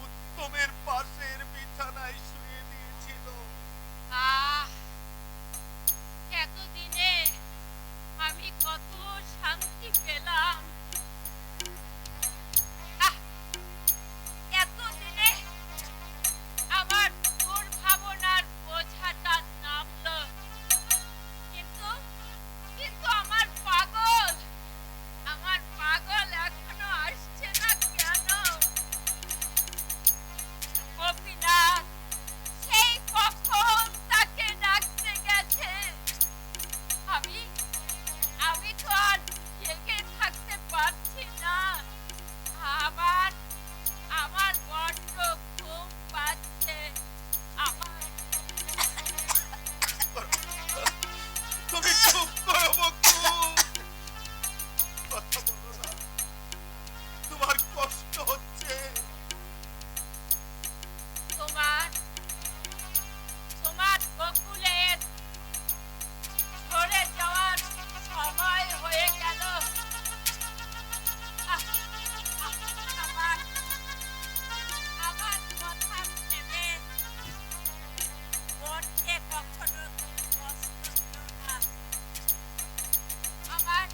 উত্তমের পাশের বিছানায় শুয়ে দিয়েছিল। আহ এতদিনে আমি কত শান্তি পেলাম। আহ, এতদিনে আমার দুর্ভাবনার বোঝাটা নামলো। কিন্তু কিন্তু আমার পাগল এখনো আসছে না কেন? গোপীনাথ সেই কখন তাকে ডাকতে গেছে। আমি আমি তো আর জেগে থাকতে পারছি না। আমার আমার বড্ড ঘুম পাচ্ছে। আমার তুমি চুপ করো বকু, কথা বলো না, তোমার কষ্ট হচ্ছে। তোমার তোমার বকুলের ঝরে যাওয়ার সময় হয়ে গেল। আমার আমার কথা ভেবে মনকে কখনো কষ্ট দিও না। আমার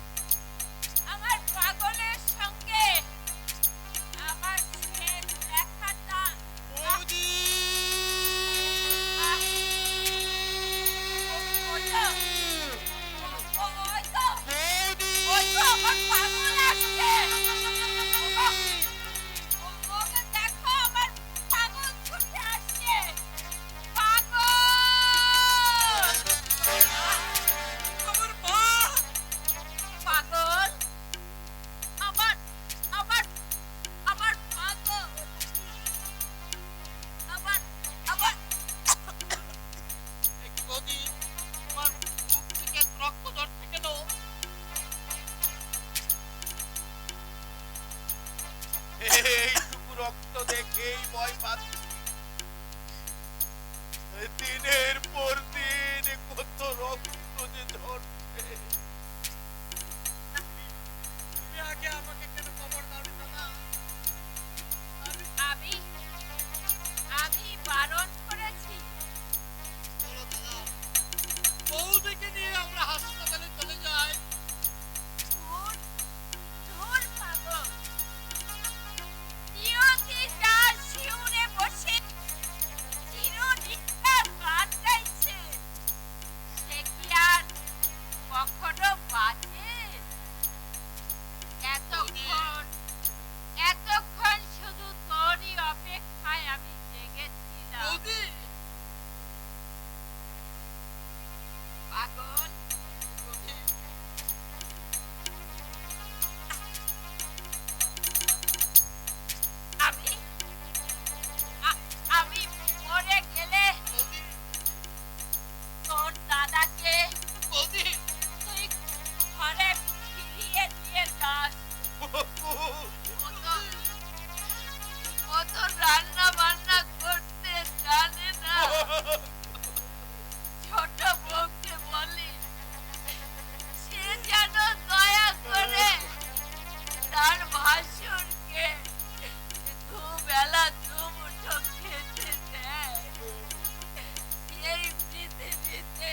আমার পাগলের সঙ্গে আমার শেষ দেখাটা বৌদি, আমার পাগল আসছে। দেখো আমার পাগল ছুটে আসছে। পাগল আমার মা। পাগল আমার আমার আমার পাগল আমার আমার বৌদি, তোমার মুখ থেকে রক্ত ঝরছে কেন? এইটুকু রক্ত দেখেই ভয় পাচ্ছি। দিনের পর দিন কত রক্ত যে ঝরছে। তুমি আগে আমাকে কেন খবর দাওনি দাদা? আমি আমি বারণ করেছি। চলো দাদা, বৌদিকে নিয়ে আমরা হাসপাতালে চলে যাই। ধুর ধুর পাগল। নিয়তি যার শিউরে বসে চিরনিষ্ঠার গান গাইছে, সে কি আর কখনো বাজে? এতক্ষণ শুধু তোরই অপেক্ষায় আমি জেগেছিলাম। বৌদি, পাগল আমি আমি মরে গেলে বৌদি, তোর দাদাকে বৌদি, তুই ঘরে ফিরিয়ে দিয়ে যাস। বকু, ও তো রান্না বান্না করতে জানে না। ছোট বউকে বলি সে যেন দয়া করে তার ভাসুরকে দুবেলা দুমুঠো খেতে দেয়। এই পৃথিবীতে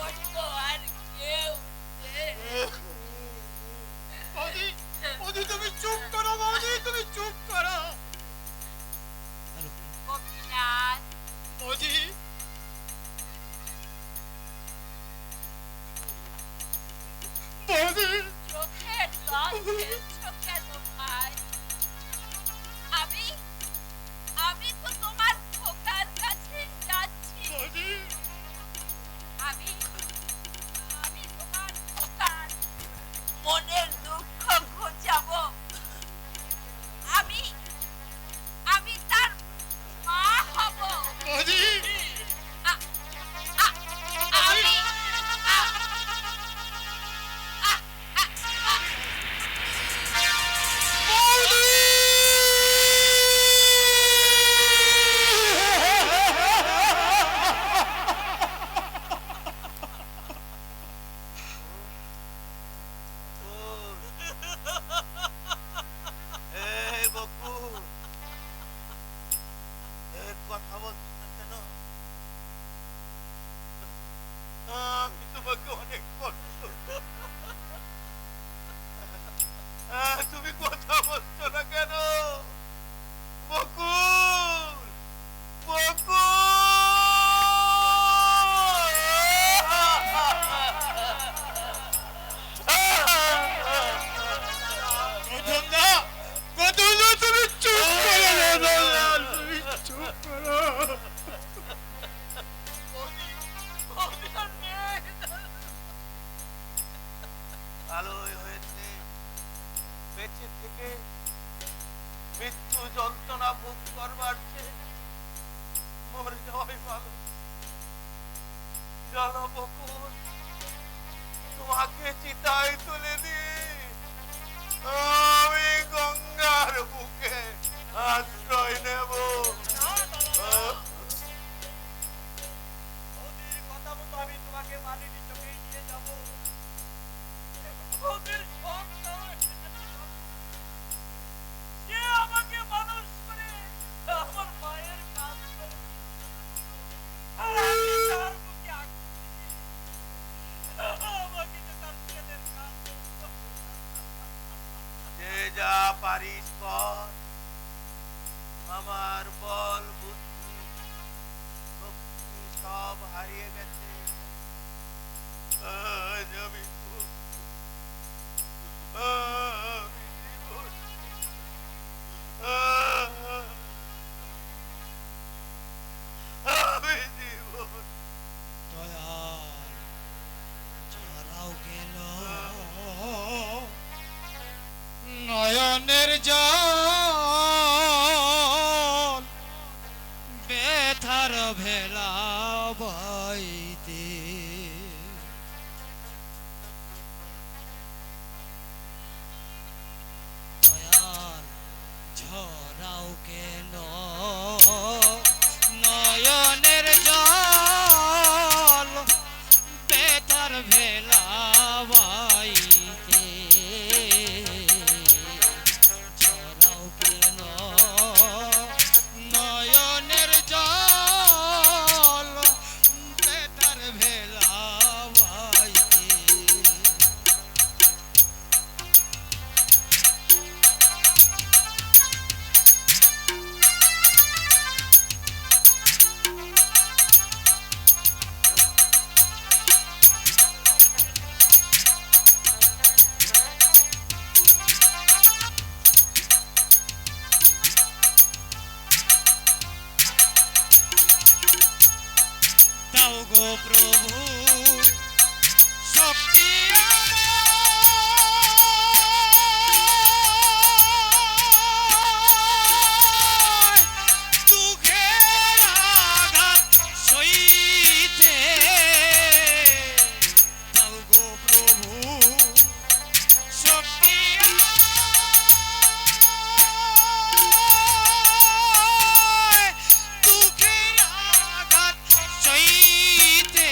অন্য আর কেউ নেই। বৌদি, বৌদি তুমি চুপ করো, বৌদি তুমি চুপ করো। গোপীনাথ বৌদি, বৌদি, চোখের জল ফেলছো কেন ভাই? আমি আমি তো তোমার খোকার কাছে যাচ্ছি। বৌদি, আমি আমি তোমার খোকার মনের দুঃখ ঘোচাবো। আমি আমি তার মা হব। বৌদি, আ- আ- আমি আ- আ- আ- আ- ভালোই হয়েছে, বেঁচে থেকে মৃত্যু যন্ত্রণা ভোগ করবার চেয়ে মরে যাওয়াই ভালো। চলো বকুল, তোমাকে চিতায় তুলে দিয়ে আমি গঙ্গার বুকে আশ্রয় নেব। ওদের কথা মতো আমি তোমাকে মালিনী চোখে নিয়ে যাবো। ওদের সন্তান, যে আমাকে মানুষ করে আমার মায়ের কাজ করে, আর আমি তার বুকে আগুন দিয়ে আমাকে যে তার ছেলের কাজ করতে হবে। যে যা পারিস কর, আমার বল বুদ্ধি শক্তি সব হারিয়ে গেছে। আজ আমি আমি জীবন দয়াল ছাড়াও গেল নয়নের জল বেথার ভেলা বাইতে দয়াল ঝরাও কেন নয়নের জল বেতার ভেলা বাইতে ঝরাও কেন নয়নের জল বেতার ভেলা বাইতে দাও গো প্রভু শক্তি আমায় দুঃখের আঘাত সইতে দাও গো প্রভু শক্তি আমায় দুঃখের আঘাত সইতে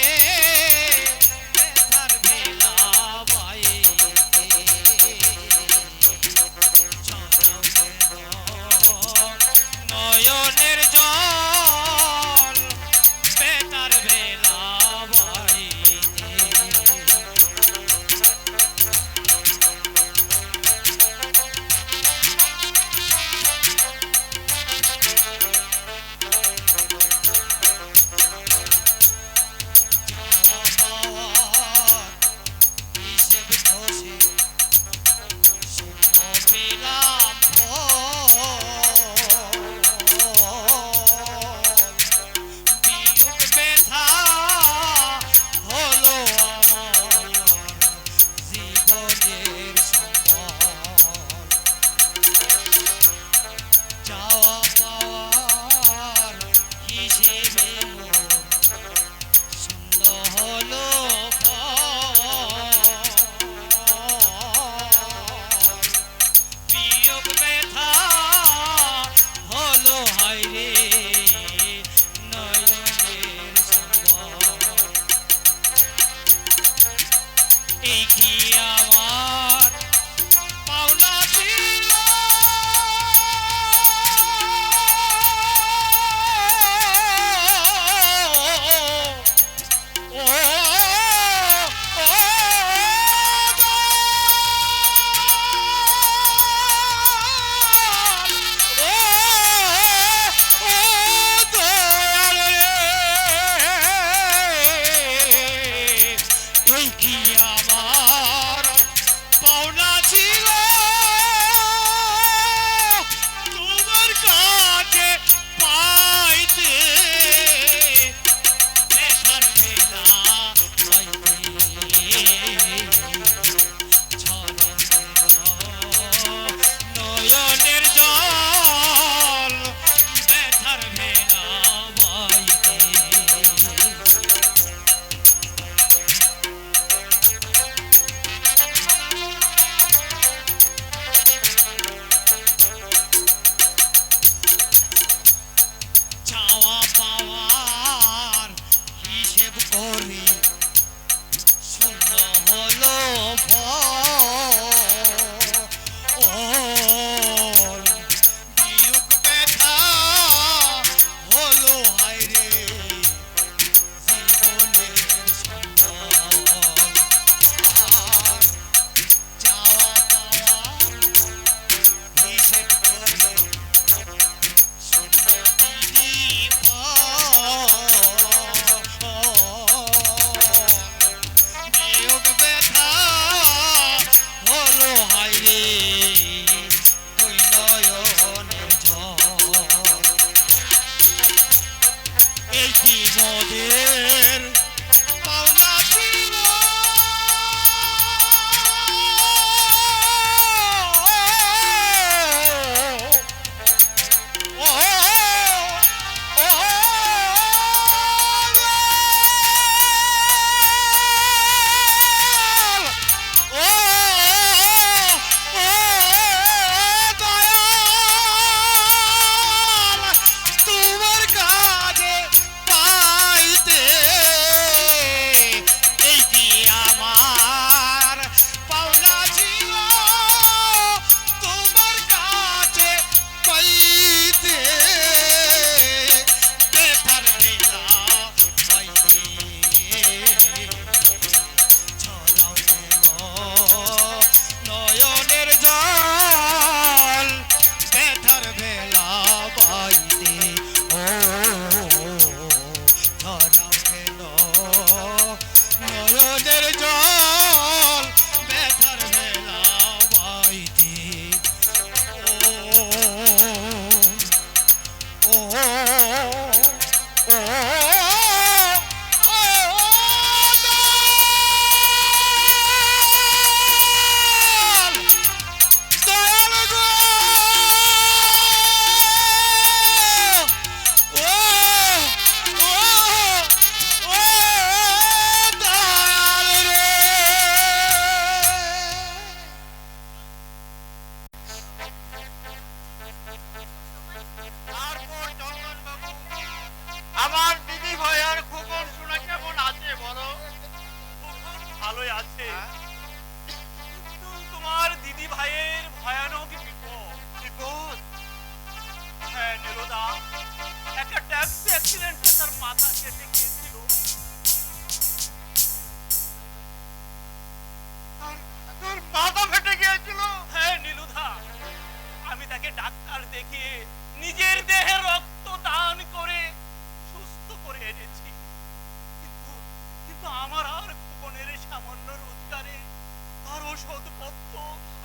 ওষুধপত্র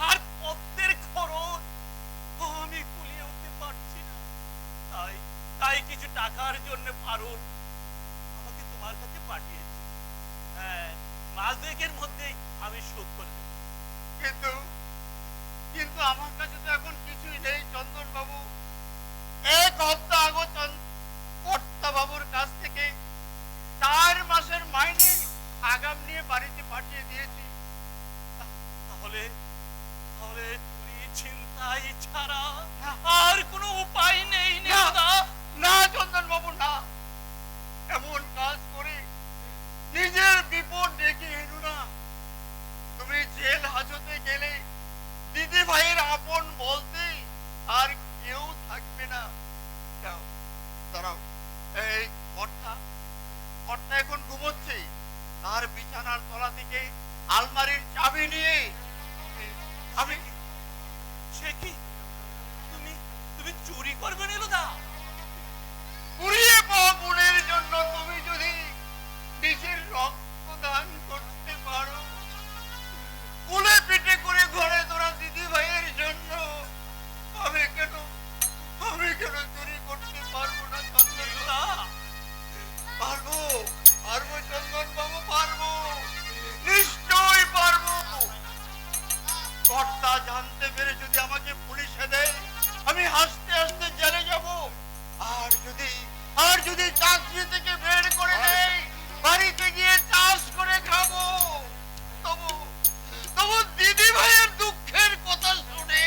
আর পথ্যের খরচ আমি কুলিয়ে উঠতে পারছি না। তাই তাই কিছু টাকার জন্য পারুল আমাকে তোমার কাছে পাঠিয়েছে। হ্যাঁ, মাস দুয়েকের মধ্যেই আমি শোধ করে দেব। কিন্তু কিন্তু আমার কাছে তো এখন কিছুই নেই চন্দন বাবু। এক হপ্তা আগে কর্তা বাবুর কাছ থেকে 4 মাসের মাইনে আগাম নিয়ে বাড়িতে পাঠিয়ে দিয়েছি। তাহলে তাহলে চুরি ছিনতাই ছাড়া আর কোনো উপায় নেই নিরুদা? না চন্দন বাবু না, এমন কাজ করে নিজের বিপদ ডেকে এনো না। তুমি জেল হাজতে গেলে দিদি ভাইয়ের আপন বলতে আর কেউ থাকবে না। যাও দাঁড়াও, এই কর্তা এখন ঘুমোচ্ছে, তার বিছানার তলা থেকে আলমারির চাবি নিয়ে আমি সে কি তুমি তুমি চুরি করবে নিরুদা? পুড়িয়ে পাওয়া বোনের জন্য তুমি যদি নিজের রক্ত দান করতে পারো, কুলে পিঠে করে ঘরে তোরা দিদি ভাইয়ের জন্য আমি কেন চুরি করতে পারবো না চন্দন? নিরুদা, পারবো পারবো চন্দন বাবু, পারবো, নিশ্চয়ই পারবো। কর্তা জানতে পেরে যদি আমাকে পুলিশে দেয়, আমি হাসতে হাসতে জেলে যাব। আর যদি চাকরি থেকে বের করে দেয়, বাড়িতে গিয়ে চাষ করে খাবো। তবু দিদি ভাইয়ের দুঃখের কথা শুনে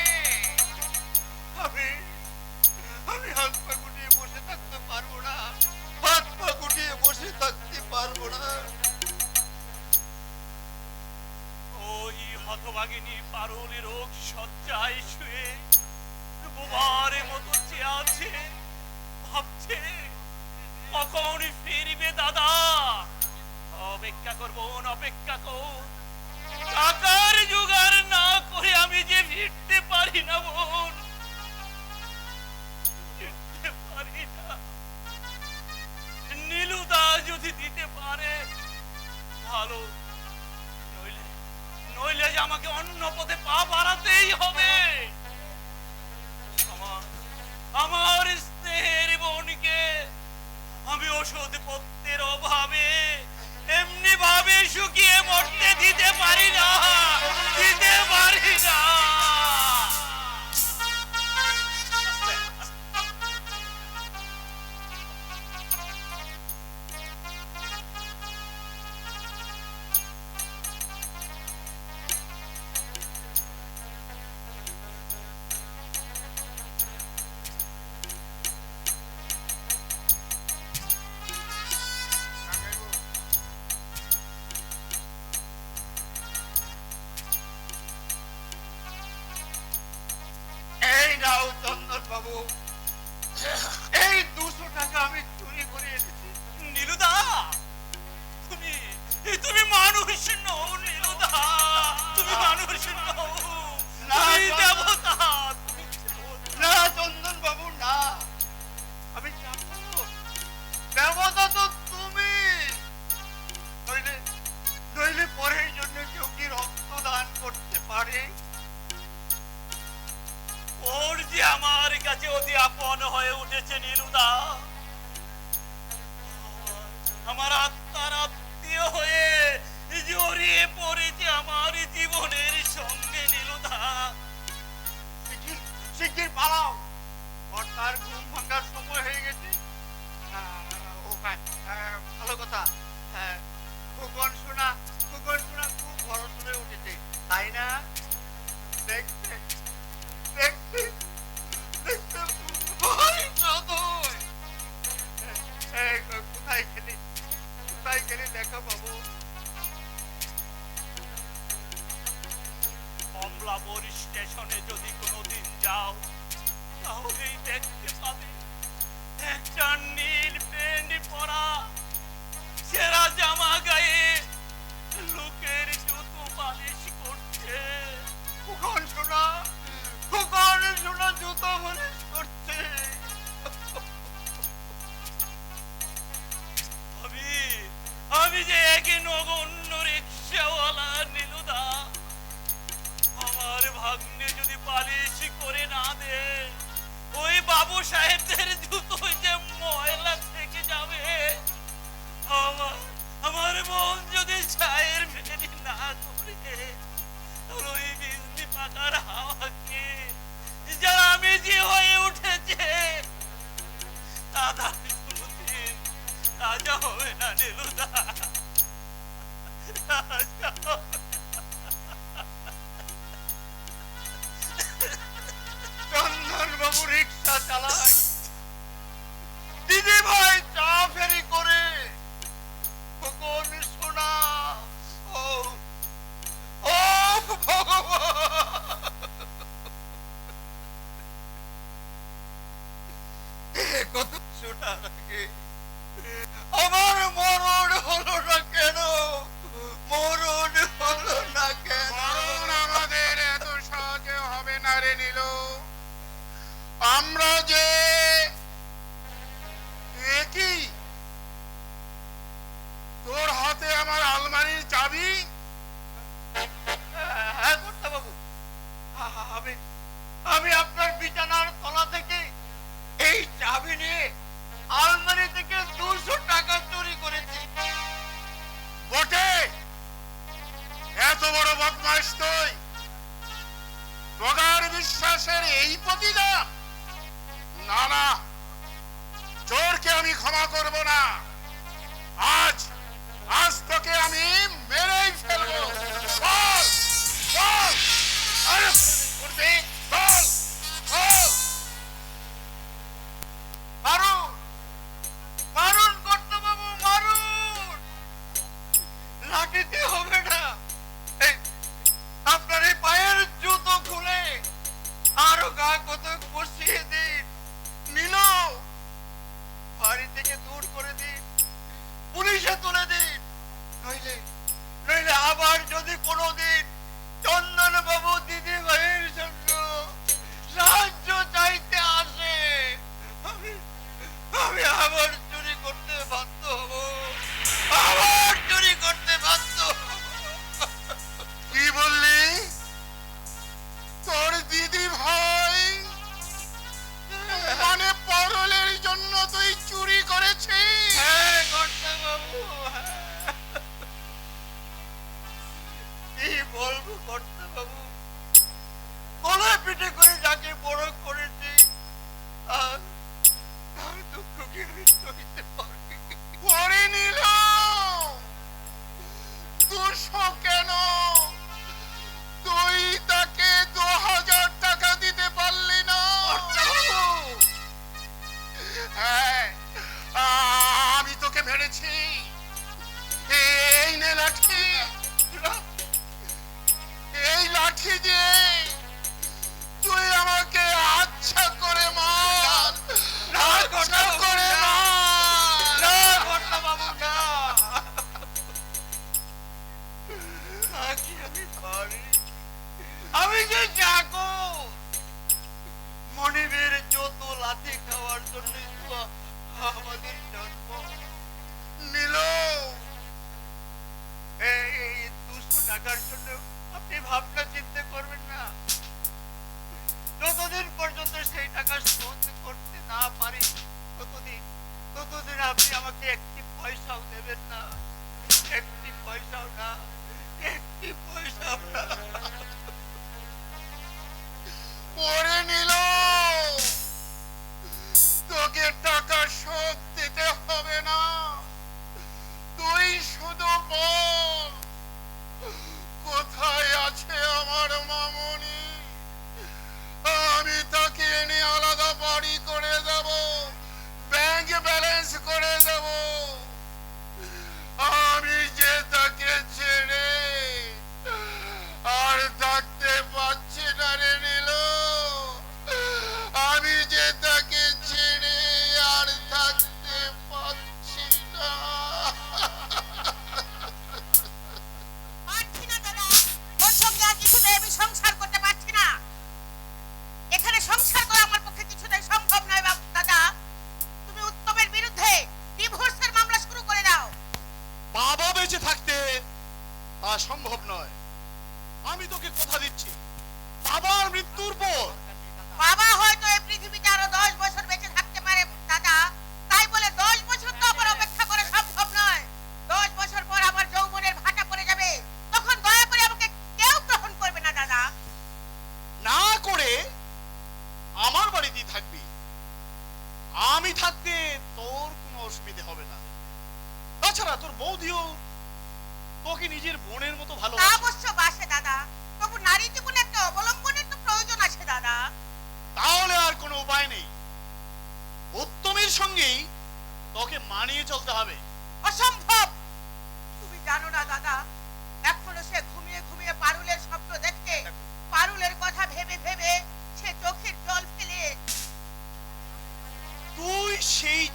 আমি হাত পা গুটিয়ে বসে থাকতে পারবো না, হাত পা গুটিয়ে বসে থাকতে পারবো না। ওই হতভাগিনী পারুল রোগ শয্যায় শুয়ে বোবার মতো চেয়ে আছে, ভাবছে কখন ফিরবে দাদা। অপেক্ষা কর বোন, অপেক্ষা কর, টাকার জোগাড় না করে আমি যে ফিরতে পারি না বোন, ফিরতে পারি না। নীলুদা যদি দিতে পারে ভালো, নইলে যে আমাকে অন্য পথে পা বাড়াতেই হবে। আমার স্নেহের বোনকে আমি ওষুধ পত্রের অভাবে এমনি ভাবে শুকিয়ে মরতে দিতে পারি না, দিতে পারি না। এই নাও চন্দন বাবু, এই 200 টাকা আমি চুরি করে এনেছি। নীলুদা, তুমি তুমি মানুষ নও নীলুদা, তুমি মানুষ নও, তুমি দেবতা, তুমি দেবতা। না চন্দন বাবু না, আমি দেবতা তো তুমি। নইলে পরের জন্য কেউ কি রক্ত দান করতে পারে? ওর যে আমার কাছে অতি আপন হয়ে উঠেছে নীলুদা, আমার আত্মার আত্মীয় হয়ে জড়িয়ে পড়েছে আমার জীবনের সঙ্গে নীলুদা। শিগগির পালাও, কর্তার ঘুম ভাঙার সময় হয়ে গেছে। ভালো কথা, খোকন শোনা খুব বড় শুনে উঠেছে, তাই না? দেখতে দেখতে দেখতে ভয় নয়। কোথায় গেলে দেখা পাবো? কমলাপুর স্টেশনে যদি কোনোদিন যাও, তাহলেই দেখতে পাবে একটা নীল প্যান্ট পরা, ছেঁড়া জামা গায়ে লোকের জুতো পালিশ করছে। খোকন শোনা জুতো পালিশ করছে। আমি যে একে নগণ্য রিক্সাওয়ালা নীলুদা, সাহেবদের জুতো যে ময়লা থেকে যাবে, আমার আমার মন যদি ছায়ের ফেরি না করে, তাহলে ওই বিজলি পাতার হাওয়াকে যারা আমি যে হয়ে উঠেছে তারা কোনোদিন রাজা হবে না নীলুদা, রাজা হবে। চন্দন বাবু রিক্সা চালায়, দিদি ভাই চা ফেরি করে, খোকন সোনা, ও ও ভগবান, এ কথা শোনার আগে আমার মরণ হলো না কেন? মরণ হলো না কেন? মরণ আমাদের এত সহজে হবে না রে নীল। আমরা যে একই, তোর হাতে আমার আলমারির চাবি। হ্যাঁ কর্তা বাবু, আমি আপনার বিছানার তলা থেকে এই চাবি নিয়ে আলমারি থেকে 200 টাকা চুরি করেছি। বটে, এত বড় বদমাইশ তুই? প্রগাঢ় বিশ্বাসের এই প্রতিদান? না না, চোরকে আমি ক্ষমা করব না। আজ আজ তোকে আমি মেরেই ফেলবো। বল বল, আরে করবে, বল বল। মারুন মারুন কর্তা বাবু, মারুন, লাঠিতে হবে না। এই আপনার এই পায়ের জুতো খুলে আরো গা কত বসিয়ে দিন, নিল বাড়ি থেকে দূর করে দিন, পুলিশে তুলে দিন, নইলে নইলে আবার যদি কোনোদিন চন্দন বাবু দিদি ভাইয়ের জন্য সাহায্য চাইতে আসে, আমি আমি আবার চুরি করতে বাধ্য হব, আবার চুরি করতে বাধ্য হব। কি বললি? তোর দিদি ভাই মানে পরলের জন্য তুই চুরি করেছিস? হ্যাঁ কর্তা বাবু, কি বলবো কর্তা বাবু, গলায় পিঠে করে যাকে বড় করেছি, আর তার দুঃখ কি আমি সইতে পারি? করে নিল দুশো কেন? তুই তাকে 2000 টাকা দিতে পারলি না? কর্তা বাবু, হ্যাঁ, আমি তোকে মেরেছি। এই নে লাঠি, এই লাঠি দিয়ে তুই আমাকে আচ্ছা করে মার, না কর্তা আচ্ছা বাবু, করে না। মার। না কর্তা বাবু, না। নাকি আমি পারি? আমি যে যাকো মনিবের যত লাথি খাওয়ার জন্য আমাদের জন্ম। নীল, এই 200 টাকার জন্য আপনি ভাবনা চিন্তা করবেন না। যতদিন পর্যন্ত সেই টাকা শোধ করতে না পারি, ততদিন আপনি আমাকে একটি পয়সাও দেবেন না, একটি পয়সাও না, একটি পয়সাও না। করে নিল তোকে টাকা শোধ দিতে হবে না। তুই শুধু বল কোথায় আছে আমার মামনি, আমি তাকে এনে আলাদা বাড়ি করে দেব, ব্যাংক ব্যালেন্স করে দেব। আমি যে তাকে ছেড়ে আর থাকতে পারছি না রে নীল, আমি যে তাকে ছেড়ে আর থাকতে পারছি না। পারছি না দাদা, তোর সঙ্গে আর কিছুতেই আমি সংসার করতে পারছি না। এখানে সংসার করা আমার পক্ষে কিছুতেই সম্ভব নয় দাদা। তুমি উত্তমের বিরুদ্ধে ডিভোর্সের মামলা শুরু করে দাও। বাবা বেঁচে থাকতে তা সম্ভব নয়। আমি তোকে কথা দিচ্ছি, বাবার মৃত্যুর পর বাবা হয়তো এই পৃথিবীতে আরো 10 বছর বেঁচে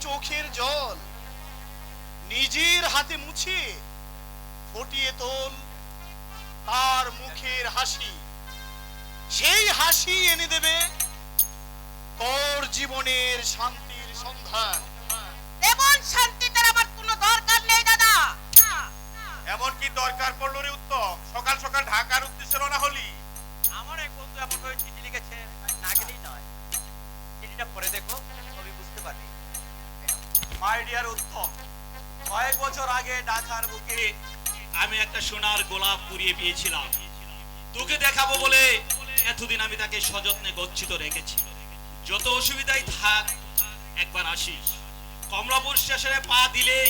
চোখের জল নিজের হাতে মুছে ফুটিয়ে তোল তার মুখের হাসি। সেই হাসি এনে দেবে তোর জীবনের শান্তির সন্ধান। এমন শান্তি তার আমার কোনো দরকার নেই দাদা। এমন কি দরকার পড়লো রে উত্তম? সকাল সকাল ঢাকার উদ্দেশ্যে রওনা হলি? আমার এক বন্ধু এমন ভাবে চিঠি লিখেছে, না গেলেই নয়। চিঠিটা পড়ে দেখো, তবে বুঝতে পারবি। মাই ডিয়ার উত্তম, কয়েক বছর আগে ঢাকার বুকে আমি একটা সোনার গোলাপ কুড়িয়ে পেয়েছিলাম। তোকে দেখাবো বলে এতদিন আমি তাকে সযত্নে গচ্ছিত রেখেছি। যত অসুবিধাই থাক একবার আসিস। কমলাপুর স্টেশনে পা দিলেই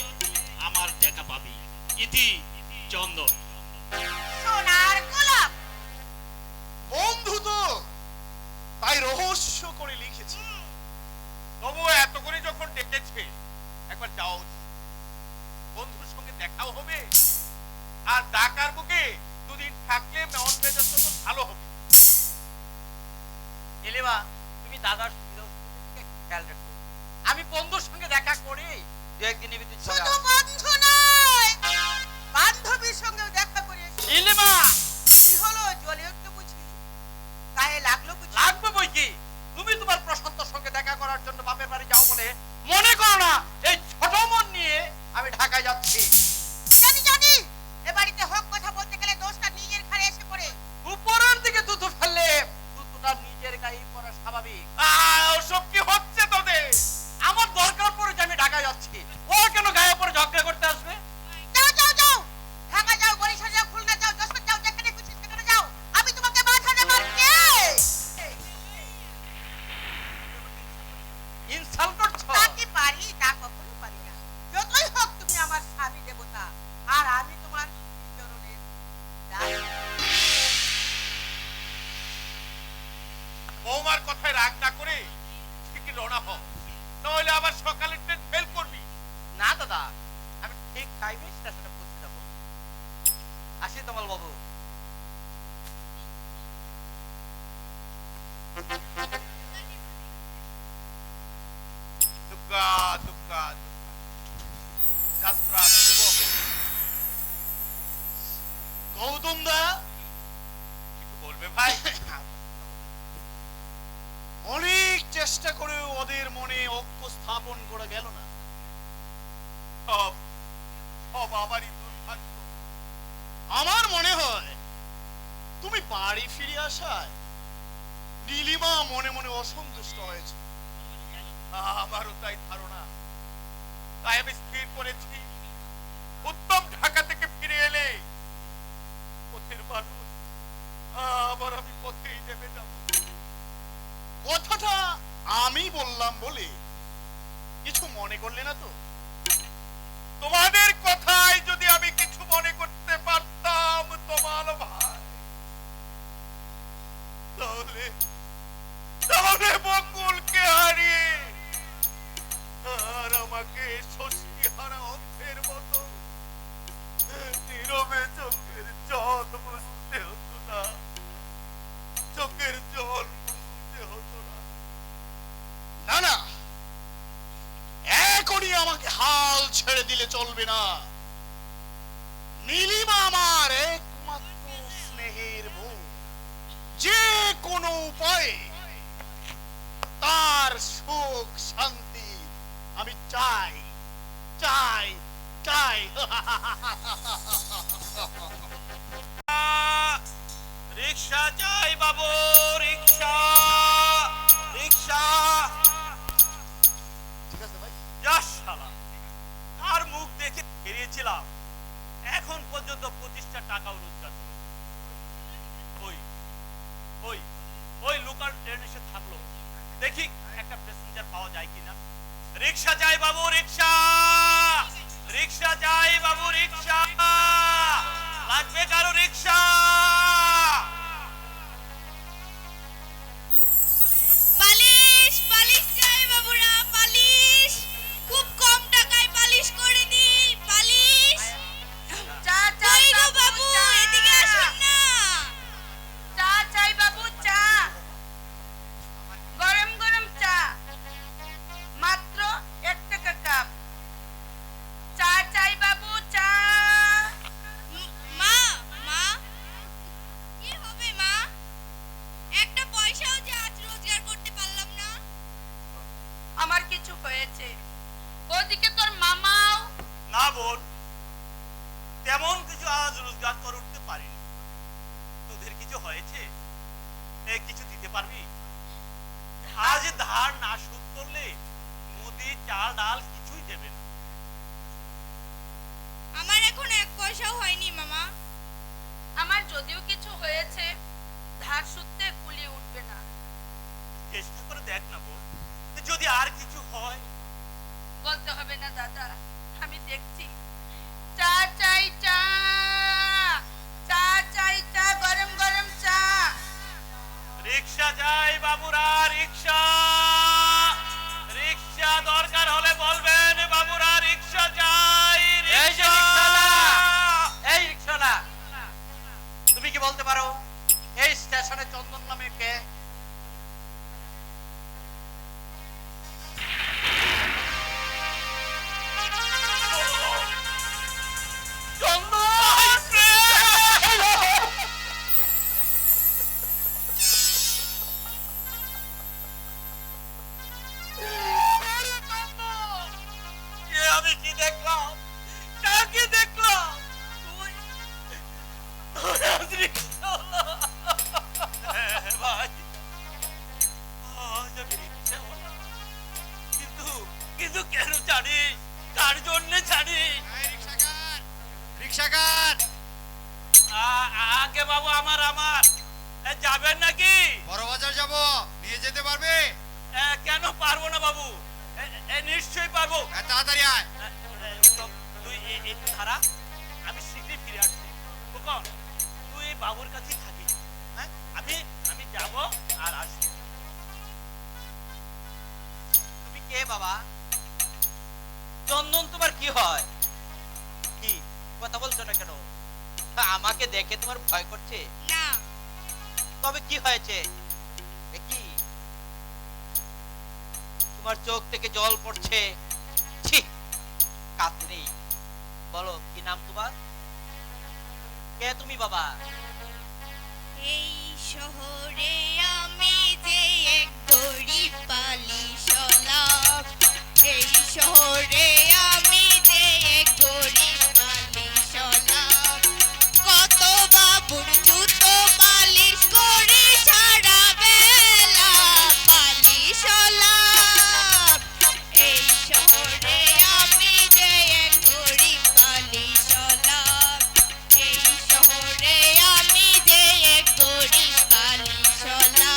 আমার দেখা পাবি। ইতি চন্দন। সোনার গোলাপ। বন্ধু তো তাই রহস্য করে লিখেছে। তবু এত করে যখন ডেকেছে একবার যাও, বন্ধুর সঙ্গে দেখাও হবে, আর ঢাকার বুকে দুদিন থাকলে মন মেজাজ তো ভালো হবে। নীলিমা, তুমি দাদার সুবিধা অসুবিধা একটু খেয়াল রাখো। আমি বন্ধুর সঙ্গে দেখা করি, দু একদিনের ভিতরে চলে শুধু আসবো। বন্ধু নয়, বান্ধবীর সঙ্গেও দেখা করে এসেছি। নীলিমা, কি হলো, জলে একটু বুঝি গায়ে লাগলো বুঝি? লাগবে বই কি? তুমি তোমার প্রশান্তর সঙ্গে দেখা করার জন্য বাপের বাড়ি যাও বলে মনে করো না এই ছোট মন নিয়ে আমি ঢাকায় যাচ্ছি। জানি জানি, এ বাড়িতে হক কথা বলতে গেলে দোষটা নিজের ঘাড়ে এসে পড়ে। উপরের দিকে দুধ ফেললে দুধটা নিজের গায়ে পড়া স্বাভাবিক। ওসব কি হচ্ছে তোদের? আমার দরকার পড়ে যে আমি ঢাকায় যাচ্ছি, ও কেন গায়ে পড়ে ঝগড়া করতে আসবে? যাও যাও যাও, ঢাকা যাও, বরিশাল যাও, খুলনা যাও, যশোর যাও, যেখানে খুশি সেখানে যাও, আমি তোমাকে বাধা দেবার কে? ইনসাল্ট করছো? তা কি পারি? তা কখনো পারি না। যতই হোক তুমি আমার স্বামী দেবতা, আর আমি তোমার চরণের দাস। বৌমার কথায় রাগ না করে ঠিকই রওনা হও, নইলে আবার সকালের ট্রেন ফেল করবি। না দাদা, আমি ঠিক টাইমে স্টেশনে পৌঁছে যাবো। আসি তোমাল বাবু। দুর্গা দুর্গা যাত্রা শুভ হোক। গৌতম দা, কিছু বলবে ভাই? অনেক চেষ্টা করেও ওদের মনে ঐক্য স্থাপন করা গেল না। সব সব আমারই দুর্ভাগ্য। আমার মনে হয় তুমি বাড়ি ফিরে আসায় নীলিমা মনে মনে অসন্তুষ্ট হয়েছে। আমারও তাই ধারণা। তাই আমি স্থির করেছি, উত্তম ঢাকা থেকে ফিরে এলে পথের মানুষ আবার আমি পথেই নেমে যাব। কথাটা আমি বললাম বলে কিছু মনে করলে না তো? তোমাদের কথায় যদি আমি কিছু মনে করতে পারতাম তোমার ভাই, তাহলে তাহলে বকুলকে হারিয়ে আর আমাকে শশী হারা অন্ধের মতো নীরবে চোখের জল বুঝতে হতো না, চোখের জল বুঝতে হতো না। না না, এখনই আমাকে হাল ছেড়ে দিলে চলবে না। নীলিমা আমার একমাত্র স্নেহের বোন। যে কোনো উপায়ে তার সুখ শান্তি আমি চাই চাই চাই। রিক্সা চাই বাবু, রিক্সা রিক্সা। ঠিক আছে ভাই। যা শালা, তার মুখ দেখে বেরিয়েছিলাম, এখন পর্যন্ত 25টা টাকাও রোজগার করি। ওই ওই ওই লোকাল ট্রেন এসে থাকলো, দেখি একটা প্যাসেঞ্জার পাওয়া যায় কিনা। রিক্সা চাই বাবু, রিক্সা রিক্সা চাই বাবু, রিক্সা লাগবে কারো রিক্সা। পালিশ পালিশ চাই বাবুরা, পালিশ খুব কম টাকায় পালিশ করে দিন, পালিশ। চা কই চাই গো বাবু, বাবু, চা। এদিকে আসুন না। চা চাই বাবু, চা। গরম গরম চা, মাত্র 1 টাকা বোন, তেমন কিছু আজ রোজগার করে উঠতে পারিনি। তোদের কিছু হয়েছে? কিছু দিতে পারবি? আজ ধার না শোধ করলে মুদি চাল ডাল কিছুই দেবে না। আমার এখন 1 পয়সাও হয়নি মামা। আমার যদিও কিছু হয়েছে, ধার সূত্রে কুলিয়ে উঠবে না। চেষ্টা করে দেখ না বোন, যদি আর কিছু হয়। বলতে হবে না দাদা, আমি দেখছি। চা চাই চা, চা চাই চা, গরম গরম চা। রিক্সা চাই বাবুরা, রিক্সা। রিক্সা দরকার হলে বলবেন বাবুরা, রিক্সা চাই। এই যে রিকশাওয়ালা, এই রিকশাওয়ালা, তুমি কি বলতে পারো এই স্টেশনে চন্দন নামে কে? আমি কি দেখলাম, কাকে দেখলাম? তুই আজ রিকশাওয়ালা। হ্যাঁ ভাই, আজ আমি রিকশাওয়ালা। কিন্তু কিন্তু কেন জানিস? কার জন্য জানিস? রিক্সাকার, আগে বাবু, আমার যাবেন নাকি? বড় বাজার যাব, নিয়ে যেতে পারবে? কেন পারবো না বাবু, নিশ্চয়ই পারবো। তাড়াতাড়ি আয়। তুই একটু ধারা, আমি শীঘ্রই ফিরে আসছি। খোকন, তুই এই বাবুর কাছেই থাকিস। হ্যাঁ, আমি যাব আর আসবো। তুমি কে বাবা? চন্দন তোমার কি হয়? কি কথা বলছো না কেন? আমাকে দেখে তোমার ভয় করছে? না, তবে কি হয়েছে? এ কি, তোমার চোখ থেকে জল পড়ছে? ছি, কাতরি। বলো কি নাম তোমার? কে তুমি বাবা? এই শহরে আমি যে এক গরিব পালিশলা। এই শহরে আমি যে এক গরিব পালিশলা। কত বাবুর জুতো পালিশ করি সারা বেলা পালিশলা। এই শহরে আমি যে এক গরিব পালিশলা। এই শহরে আমি যে এক গরিব পালিশলা।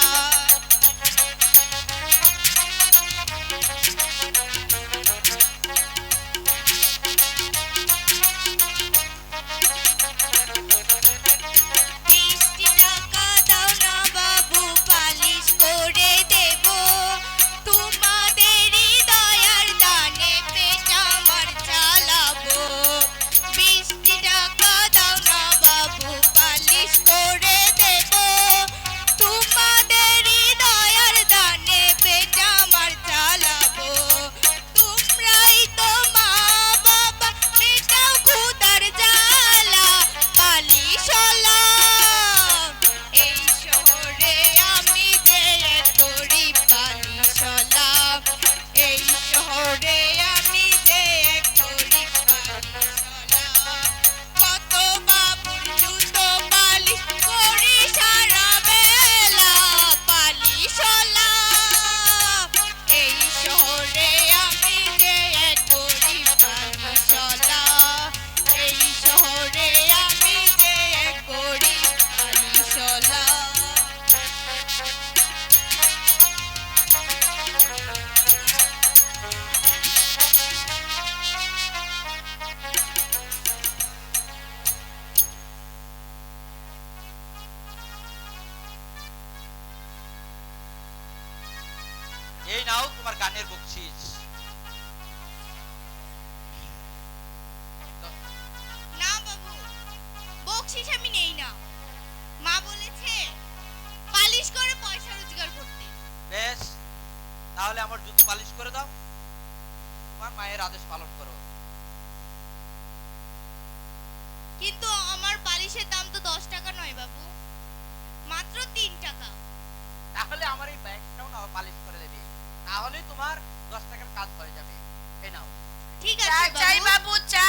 এই নাও তোমার গানের বকশিস। না বাবু, বকশিস আমি নেই না। মা বলেছে পালিশ করে পয়সা রোজগার করতে। বেশ, তাহলে আমার জুতো পালিশ করে দাও। তোমার মায়ের আদেশ পালন করো। কিন্তু আমার পালিশের দাম তো 10 টাকা নয় বাবু, মাত্র 3 টাকা। তাহলে আমার এই ব্যাগটাও না পালিশ করে দেবে, তাহলে তোমার 10 টাকার কাজ হয়ে যাবে। এই নাও। ঠিক চা আছে চাই বাবু। বাবু, চা।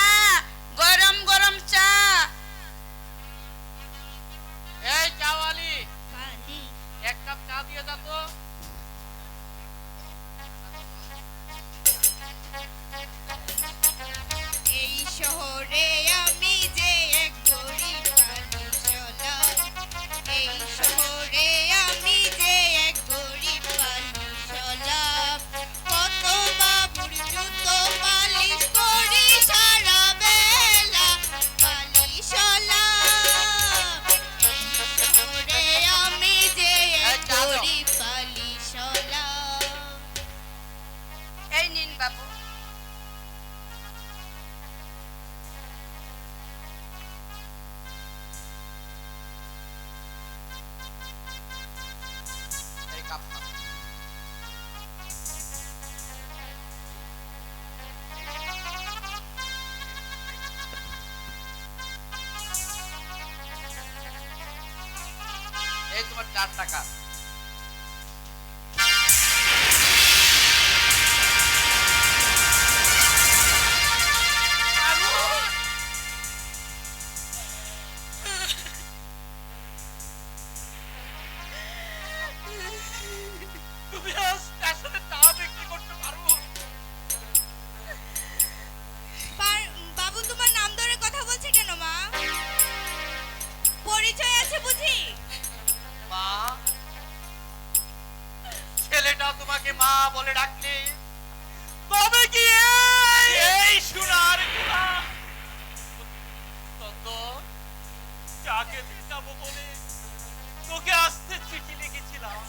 এই তোমার 4 টাকা। তুমি আজ স্টেশনে চা বিক্রি করতে পারো? বাবু তোমার নাম ধরে কথা বলছে কেন মা? পরিচয় আছে বুঝি? মা, ছেলেটা তোমাকে মা বলে ডাকলে তবে কি এই সোনার গোলা? চন্দন, যাকে দেখাবো বলে তোকে আসতে চিঠি লিখেছিলাম,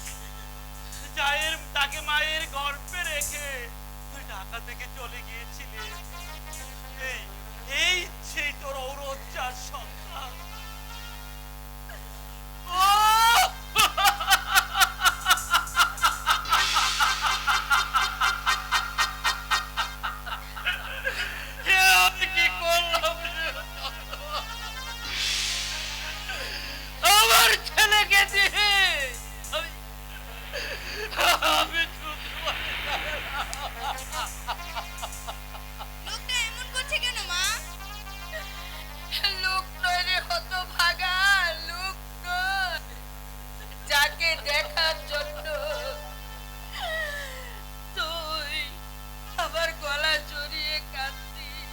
তাকে মায়ের গর্ভে রেখে তুই ঢাকা থেকে চলে গিয়েছিলি। এই সেই তোর ঔরজ্জার সন্তান। আমি কি করলাম রে? আমার ছেলেকে দিয়ে আমি লোকটা এমন করছে কেন মা? লোক নয় রে হতভাগা, লোক নয়। যাকে দেখার জন্য তুই আমার গলা জড়িয়ে কাঁদছিস,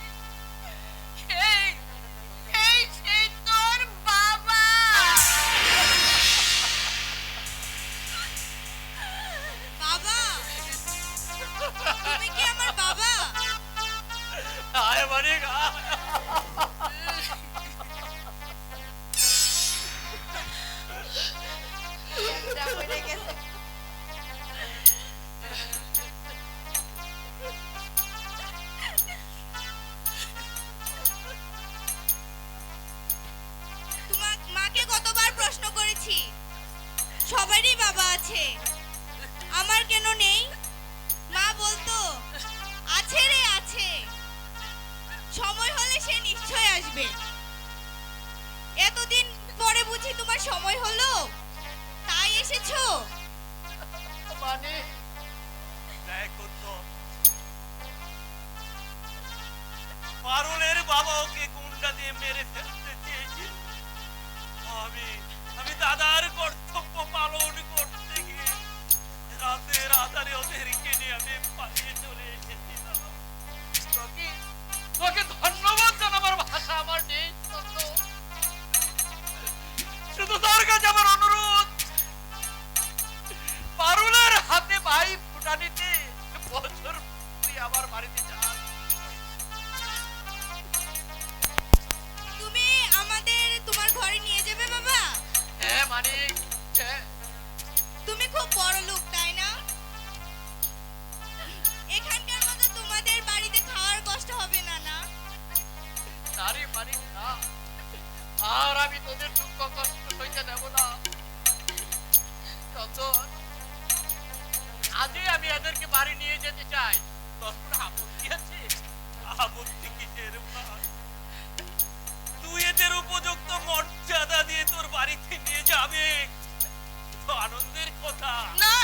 সেই তোর বাবা। বাবা, তুমি কি আমার বাবা? আয় মানিক আয়। যা হয়ে গেছে। তোমার মাকে কতবার প্রশ্ন করেছি, সবারই বাবা আছে, আমার কেন নেই? মা বলতো আছে রে আছে, সময় হলে সে নিশ্চয় আসবে। এতদিন পরে বুঝি তোমার সময় হলো, তাই এসেছো? মানে দেখো তো, পারুলের বাবা ওকে গুন্ডা দিয়ে মেরে ফেলতে চেয়েছিল। আমি দাদার কর্তব্য পালন করতে গিয়ে রাতের আধারে ওদেরকে নিয়ে আমি পালিয়ে চলে এসেছিলাম। তোকে ধন্যবাদ জানাবার ভাষা আমার নেই। শুধু তোর কাছে আমার অনুরোধ, পারুলের হাতে ভাই ফুটানিতে বছর তুই আমার বাড়িতে যাস। তুমি আমাদের তোমার ঘরে নিয়ে যাবে বাবা? হ্যাঁ মানিক, হ্যাঁ। তুমি খুব বড় লোক তাই না? এখানকার মতো তোমাদের বাড়িতে খাওয়ার কষ্ট হবে না না? নারী মানিক না, আর আমি তোদের দুঃখ কষ্ট সইতে দেব না। চন্দন, আজই আমি এদেরকে বাড়ি নিয়ে যেতে চাই। তোর কোনো আপত্তি আছে? আপত্তি কিসের ভাই? তুই এদের উপযুক্ত মর্যাদা দিয়ে তোর বাড়িতে নিয়ে যাবে, তো আনন্দের কথা। না,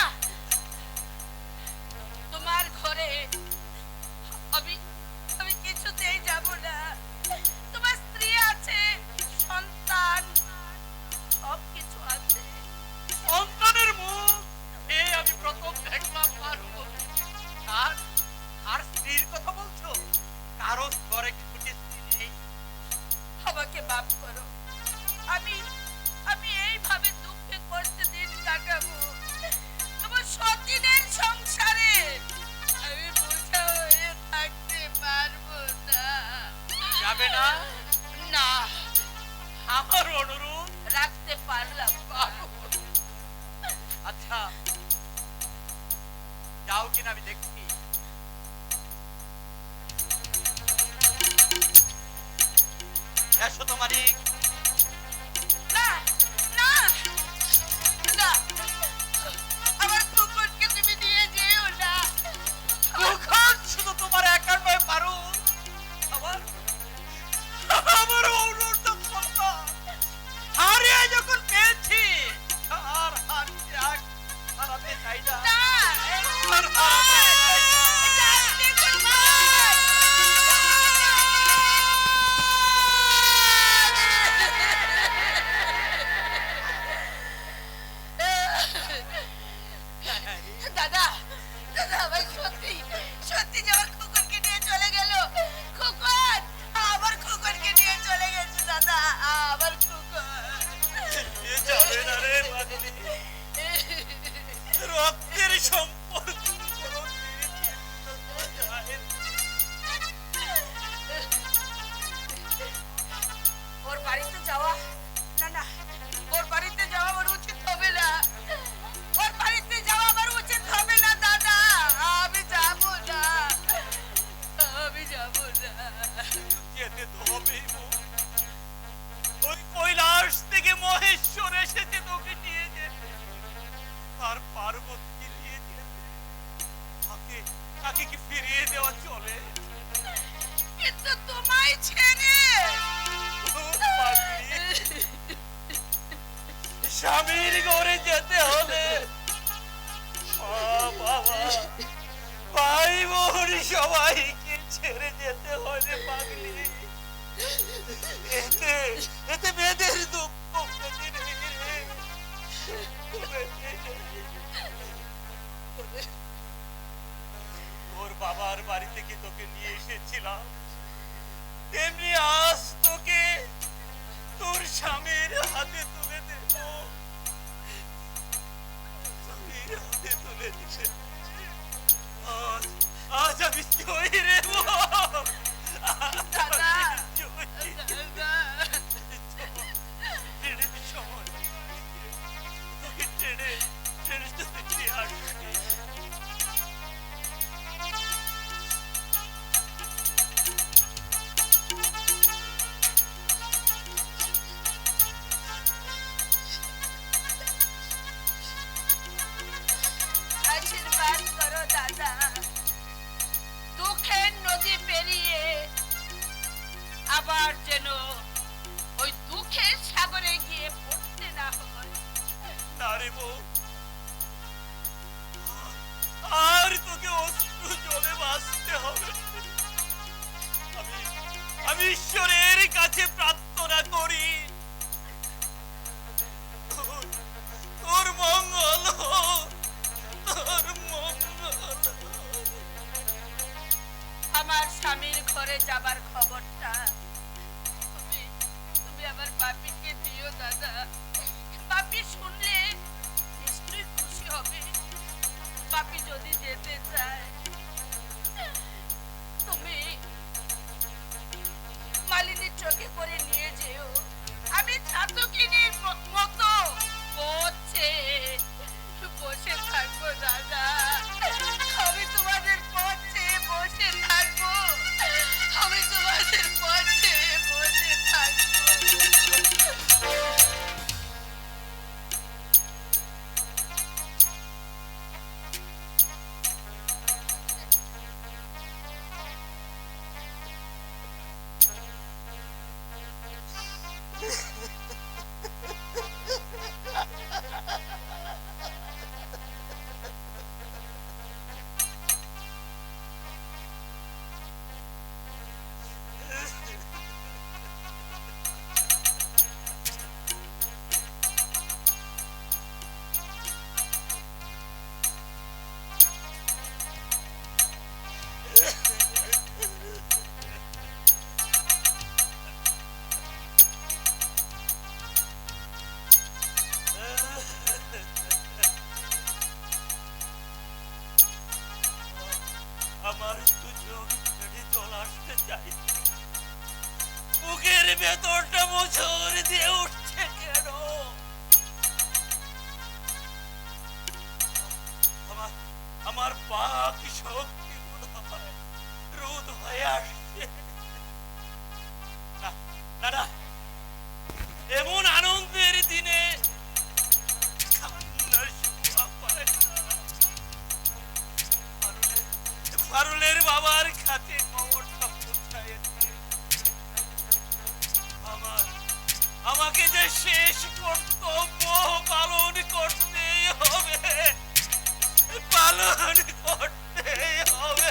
তোমার ঘরে আমি কিছুতেই যাব না। তোমার স্ত্রী আছে, সন্তান, সবকিছু আছে। সন্তানের মুখ আমি প্রথম দেখলাম পারু। আর স্ত্রীর কথা বলছো? কারো ঘরে কিছু স্ত্রী নেই? আমাকে মাফ করো। আমি এইভাবে দুঃখে কষ্টে দিন কাটাবো। তোমার সতীনের সংসারে আমি বোঝা হয়ে থাকতে পারবো না। যাবে না? না, আমার অনুরোধ রাখতে পারলাম না। আচ্ছা, যাও কিনা আমি দেখছি। এসো তো মালিক। না, না, না, আমার কুকুরকে তুমি নিয়ে যেও না। কখন শুধু তোমার একার নয় পারু, আমার অনুরোধ হারিয়ে যখন পেয়েছি পার্বতীকে নিয়ে যেতে তাকে তাকে কি ফিরিয়ে দেওয়া চলে? কিন্তু তোমায় ছেড়ে ও পাগলি, স্বামীর ঘরে যেতে হলে মা বাবা ভাই বোন সবাইকে ছেড়ে যেতে হয় রে পাগলি। এতে এতে মেয়েদের দুঃখ বেশি নেই রে। তোর বাবার বাড়ি থেকে তোকে নিয়ে এসেছিলাম, তেমনি আজ তোকে তোর স্বামীর হাতে তুলে দেব। স্বামীর হাতে তুলে দিতে আজ আজ আমি জয়ী রে বোন। দাদা জয়ী। দাদা টেনে সময় তোকে টেনে টেনে তোকে নিয়ে আসছি। আশীর্বাদ করো দাদা, দুঃখের নদী পেরিয়ে আবার যেন ওই দুঃখের সাগরে গিয়ে পড়তে না হয়। না রে বোন, আর তোকে অশ্রু জলে বাঁচতে হবে। আমি আমি ঈশ্বরের কাছে প্রার্থনা করি তোর মঙ্গল হোক, তোর মঙ্গল হোক। আমার স্বামীর ঘরে যাবার খবরটা তুমি তুমি আমার বাপিকে দিও দাদা। বাপি শুনলে নিশ্চয়ই খুশি হবে। বাপি যদি যেতে চায় তুমি মালিনীর চোখে করে নিয়ে যেও। আমি ছাতকিনীর মতো পথে বসে থাকবো দাদা। আমি তোমাদের পথে বসে থাকবো। আমি তোমাদের পথে বসে থাকবো। আমার দু চোখ ছেড়ে জল আসতে চাইছে, বুকের ভেতরটা মোচড় দিয়ে উঠছে কেন? আমার আমার পাক শক্তি রোধ হয়ে আসছে। না না না, এমন আনন্দের দিনে কান্নার শোভা পায় না। পারুলের বাবার কাছে খবরটা পৌঁছায়েছে। আমাকে যে শেষ কর্তব্য পালন করতেই হবে, পালন করতেই হবে।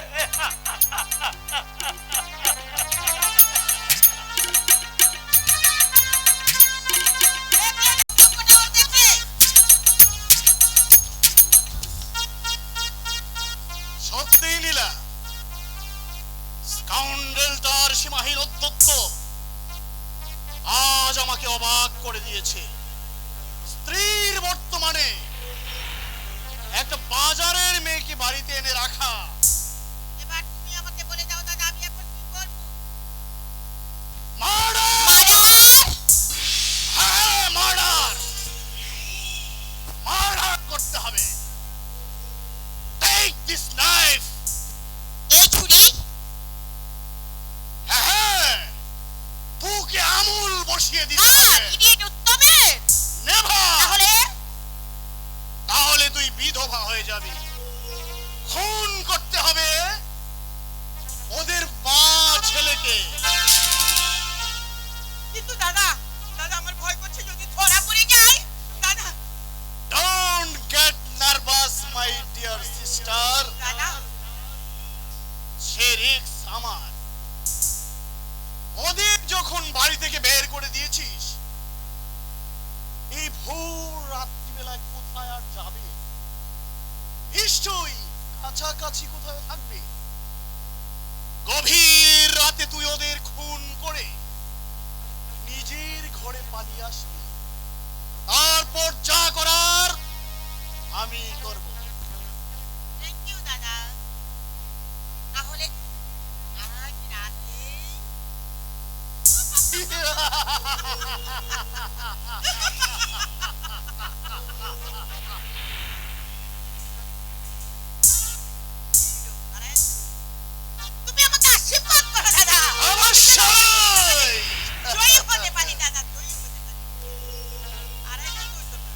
সত্যিই লীলা, স্কাউন্ডেলটার সীমাহীন অধ্যত্ব আজ আমাকে অবাক করে দিয়েছে। স্ত্রীর বর্তমানে একটা বাজারের মেয়েকে বাড়িতে এনে রাখা। এবার তুমি আমাকে বলে দাও দাদা, আমি এখন কি করব? মার্ডার! হ্যাঁ, মার্ডার! মার্ডার করতে হবে। Take this knife! এই ছুরি? হ্যাঁ, বুকে আমূল বসিয়ে দিতে না, হবে। ইডিয়েট উত্তমের। নেভার! তাহলে দফা হয়ে যাবে। খুন করতে হবে ওদের মা ছেলেকে। কিন্তু দাদা, দাদা আমার ভয় করছে যদি ধরা পড়ে যাই। দাদা, don't get nervous my dear sister. দাদা, সে রিস্ক আমার। ওদের যখন বাড়ি থেকে বের করে দিয়েছিস, এই ভোর রাত্রিবেলায় কোথায় আর যাবে? নিশ্চয়ই কাছাকাছি কোথাও থাকবে। গভীর রাতে তুই ওদের খুন করে নিজের ঘরে পালিয়ে আসবি। তারপর যা করার আমি করব। থ্যাংক ইউ দাদা। তাহলে আজ রাতে তুমি আমাকে আশীর্বাদ করো দাদা। অবশ্যই। জয়ী হতে পারি দাদা, জয়ী হতে পারি। আড়াইটা দুইশো না।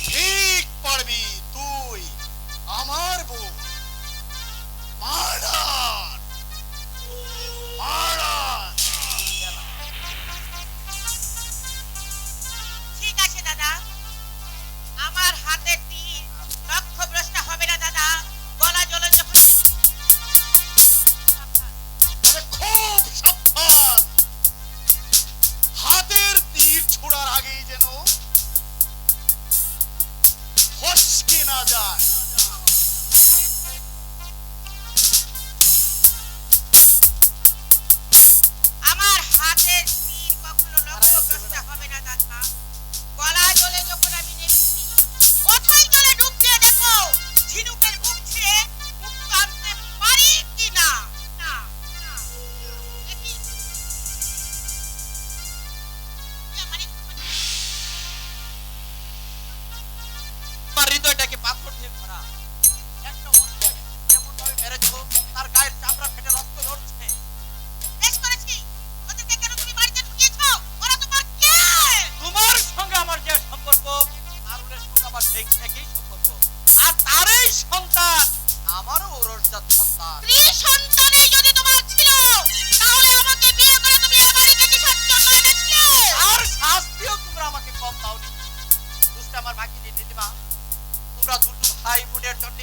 ঠিক পারবি তুই আমার বউ। Murder murder. ঠিক আছে দাদা, আমার হাতের তীর লক্ষ্যভ্রষ্ট হবে না দাদা। গলা জলে যখন তবে খুব সাবধান। হাতের তীর ছোড়ার আগেই যেন ফসকে না যায়। আমার হাতের তীর কখনো লক্ষ্যভ্রষ্ট হবে না দাদা। গলা জলে যখন আমি নেমেছি, অথই জলে ডুব দিয়ে দেখো ঝিনুকের বুক ছিঁড়ে মুক্ত আনতে পারি কি না। না, না। দেখি। আমার হৃদয়টাকে পাথর দিয়ে ভরা। একটা মানুষকে এমন ভাবে মেরেছো, তার গায়ের চামড়া ফেটে রক্ত ঝরছে। বেশ করেছি। ওদেরকে কেন তুমি বাড়িতে ঢুকিয়েছো? ওরা তোমার কে? তোমার সঙ্গে আমার যে সম্পর্ক, আরুলের সঙ্গে আমার ঠিক একই সম্পর্ক। আর তারই সন্তান আমারও ওরসজাত সন্তান। স্ত্রী সন্তানই যদি তোমার ছিল, তাহলে আমাকে বিয়ে করে তুমি এ বাড়িতে কিসের জন্য এনেছিলে? আর শাস্তিও তোমরা আমাকে কম দাওনি। বুঝতে আমার বাকি নেই দিদিমা। তোমরা দুটো ভাই বোনের জন্য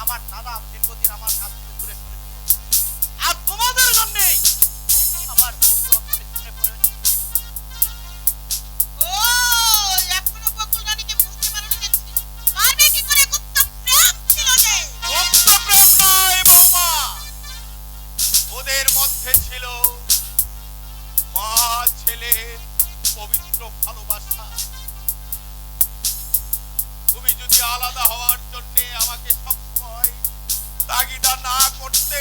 আমার দাদা দীর্ঘদিন আমার কাছ থেকে দূরে সরেছিল। আর তোমাদের জন্য আমার বন্ধু অন্তরে দূরে পড়েছে। ও, এখনো বকুল রানীকে বুঝতে পারোনি দেখছি। পারবে কি করে? গুপ্ত প্রেম ছিল যে। গুপ্তপ্রেম নয় বৌমা, ওদের মধ্যে ছিল মা ছেলের পবিত্র ভালোবাসা। তুমি যদি আলাদা হওয়ার জন্য আমাকে সবসময় তাগিদা না করতে,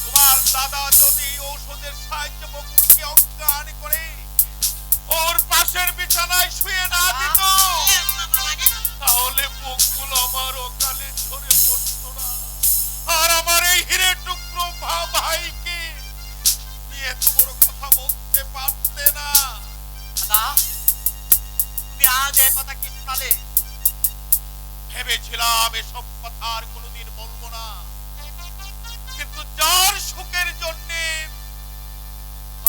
তোমার দাদা যদি ঔষধের সাহায্যে বকুলকে অজ্ঞান করে ওর পাশের বিছানায় শুয়ে না দিত, এ মামা মানে? তাহলে বকুল আমার অকালে ঝরে পড়তো না। আর আমার এই হিরে টুকরো ভাইকে তুমি এত বড় কথা বলতে পারতে না। দাদা, তুমি আজ এই কথা কি শোনালে? ভেবেছিলাম এসব কথা আর কোনোদিন বলবো না, কিন্তু যার সুখের জন্য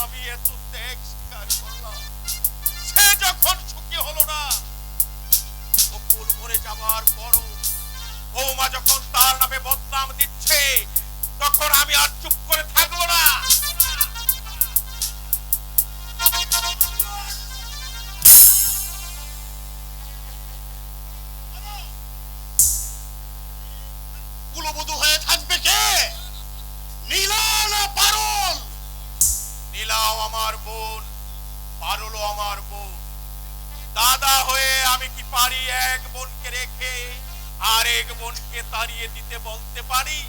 আমি এত ত্যাগ স্বীকার করলাম, সে যখন সুখী হলো না, বকুল মরে যাওয়ার পরও বৌমা যখন তার নামে বদনাম দিচ্ছে, তখন আমি আর চুপ করে থাকবো না। কুলবধূ হয়ে থাকবে কে? নীলা না পারুল? নীলাও আমার বোন, পারুলও আমার বোন। দাদা হয়ে আমি কি পারি এক বোনকে রেখে আর এক বোনকে তাড়িয়ে দিতে বলতে পারি?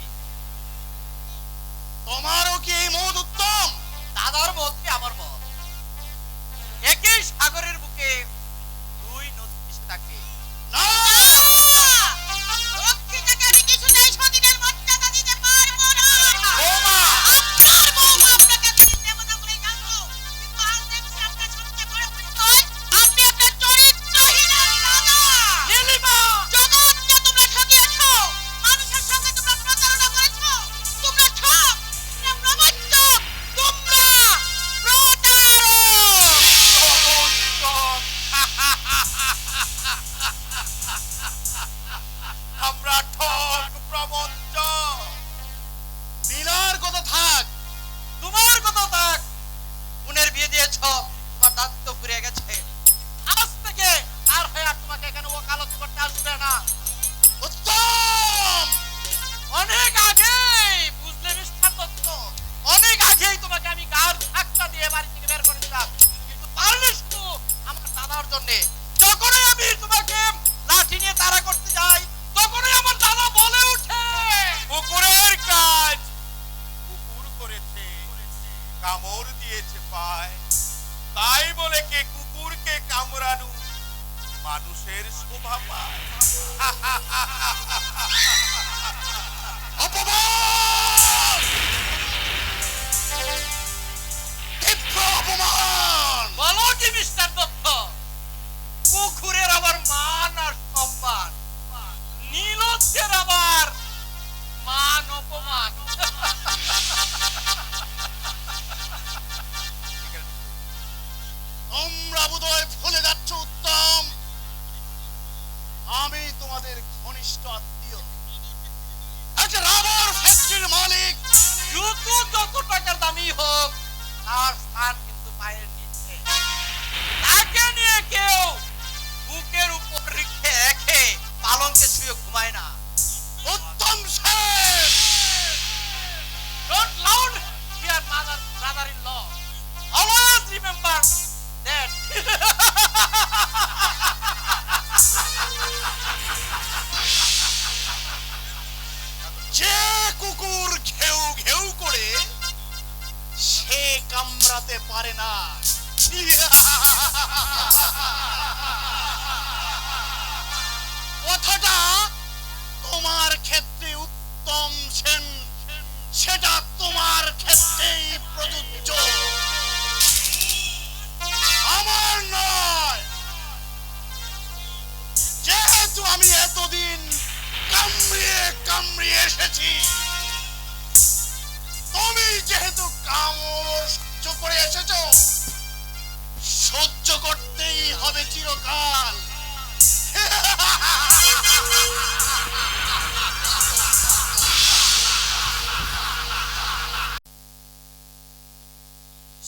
তোমারও কি এই মত উত্তম? দাদার মত কি আমার মত? একই সাগরের বুকে দুই নদী মিশে থাকে। না, লক্ষ্মীটাকে আমি কিছুতেই সতীনের মর্যাদা দিতে পারবো না। বৌমা! আপনার বৌমা আপনাকে এতদিন দেবতা বলে জানতো, কিন্তু আজ দেখছি আপনার সবচেয়ে বড় পরিচয় আপনি একটা চরিত্রহীন দাদা। নীলিমা! জগৎকে অপমান! তীব্র অপমান! বলো কি মিস্টার দত্ত, পুকুরের আবার মান আর সম্মান, নীলজ্জের আবার মান অপমান। তোমরা বোধহয় ভুলে যাচ্ছ উত্তম, আমি তোমাদের ঘনিষ্ঠ আত্মীয়, একটা রাবার ফ্যাক্টরির মালিক। জুতো যত টাকার দামি হোক, তার স্থান কিন্তু পায়ের নিচে। তাকে নিয়ে কেউ বুকের উপর রেখে পালঙ্কে শুয়ে ঘুমায় না। উত্তম Sen! Don't loud here, brother-in-law. Always remember that. যে কুকুর ঘেউ ঘেউ করে সে কামড়াতে পারে না। কথাটা তোমার ক্ষেত্রে উত্তম সেন, সেটা তোমার ক্ষেত্রেই প্রযোজ্য, আমার নয়। যেহেতু আমি এতদিন কামড়িয়ে কামড়িয়ে এসেছি, তুমি যেহেতু কামড় সহ্য করে এসেছো, সহ্য করতেই হবে চিরকাল।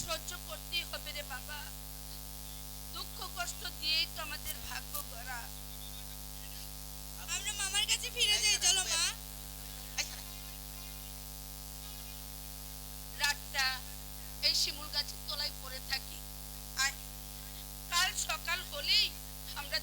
সহ্য করতেই হবে রে বাবা, দুঃখ কষ্ট দিয়েই তো আমাদের ভাগ্য গড়া। আমরা মামার কাছে ফিরে যাই, চলো মা। রাতটা এই শিমুল গাছের তলায় পড়ে থাকি। আর কাল সকাল হলেই আমরা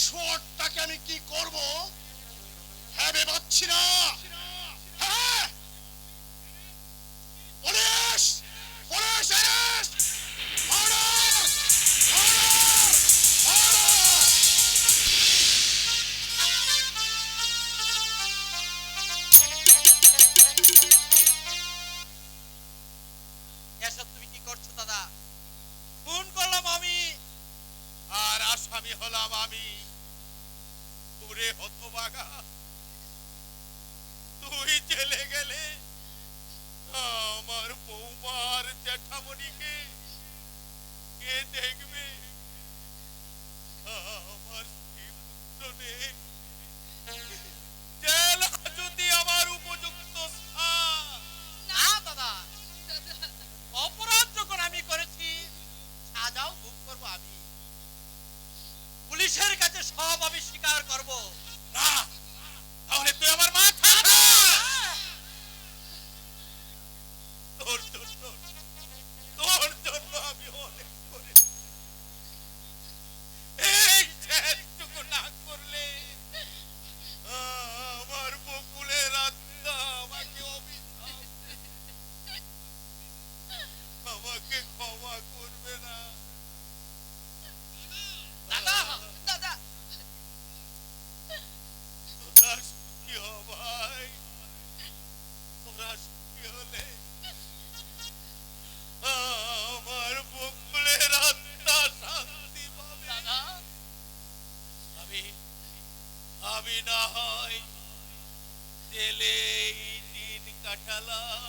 শুয়োরটাকে আমি কি করব ভেবে পাচ্ছি না। হ্যাঁ, police police arrest! Order! Order! Order! এসব তুমি কি করছো দাদা? খুন করলাম আমি, আর আসামি হলাম আমি। পুরে হতভাগা, তুই জেলে গেলে আমার বৌমার জ্যাঠামণিকে কে দেখবে? আমার স্ত্রী পুত্র নেই। জেল যদি আমার উপযুক্ত স্থান। না দাদা, অপরাধ যখন আমি করেছি সাজাও ভোগ করবো আমি। পুলিশের কাছে সব আমি স্বীকার করব। না, তাহলে তুই আমার মাথা খা। তোর জন্য আমি অনেক করে এই শেষটুকু না করলে আমার বকুলের আত্মা আমাকে অভিশাপ দেবে। আমাকে ক্ষমা করবে না। দাদা, দাদা তোরা সুখী হ ভাই, তোরা সুখী হলে আমার বকুলের আত্মা শান্তি পাবে। দাদা, আমি না হয় জেলে দিন কাটালাম,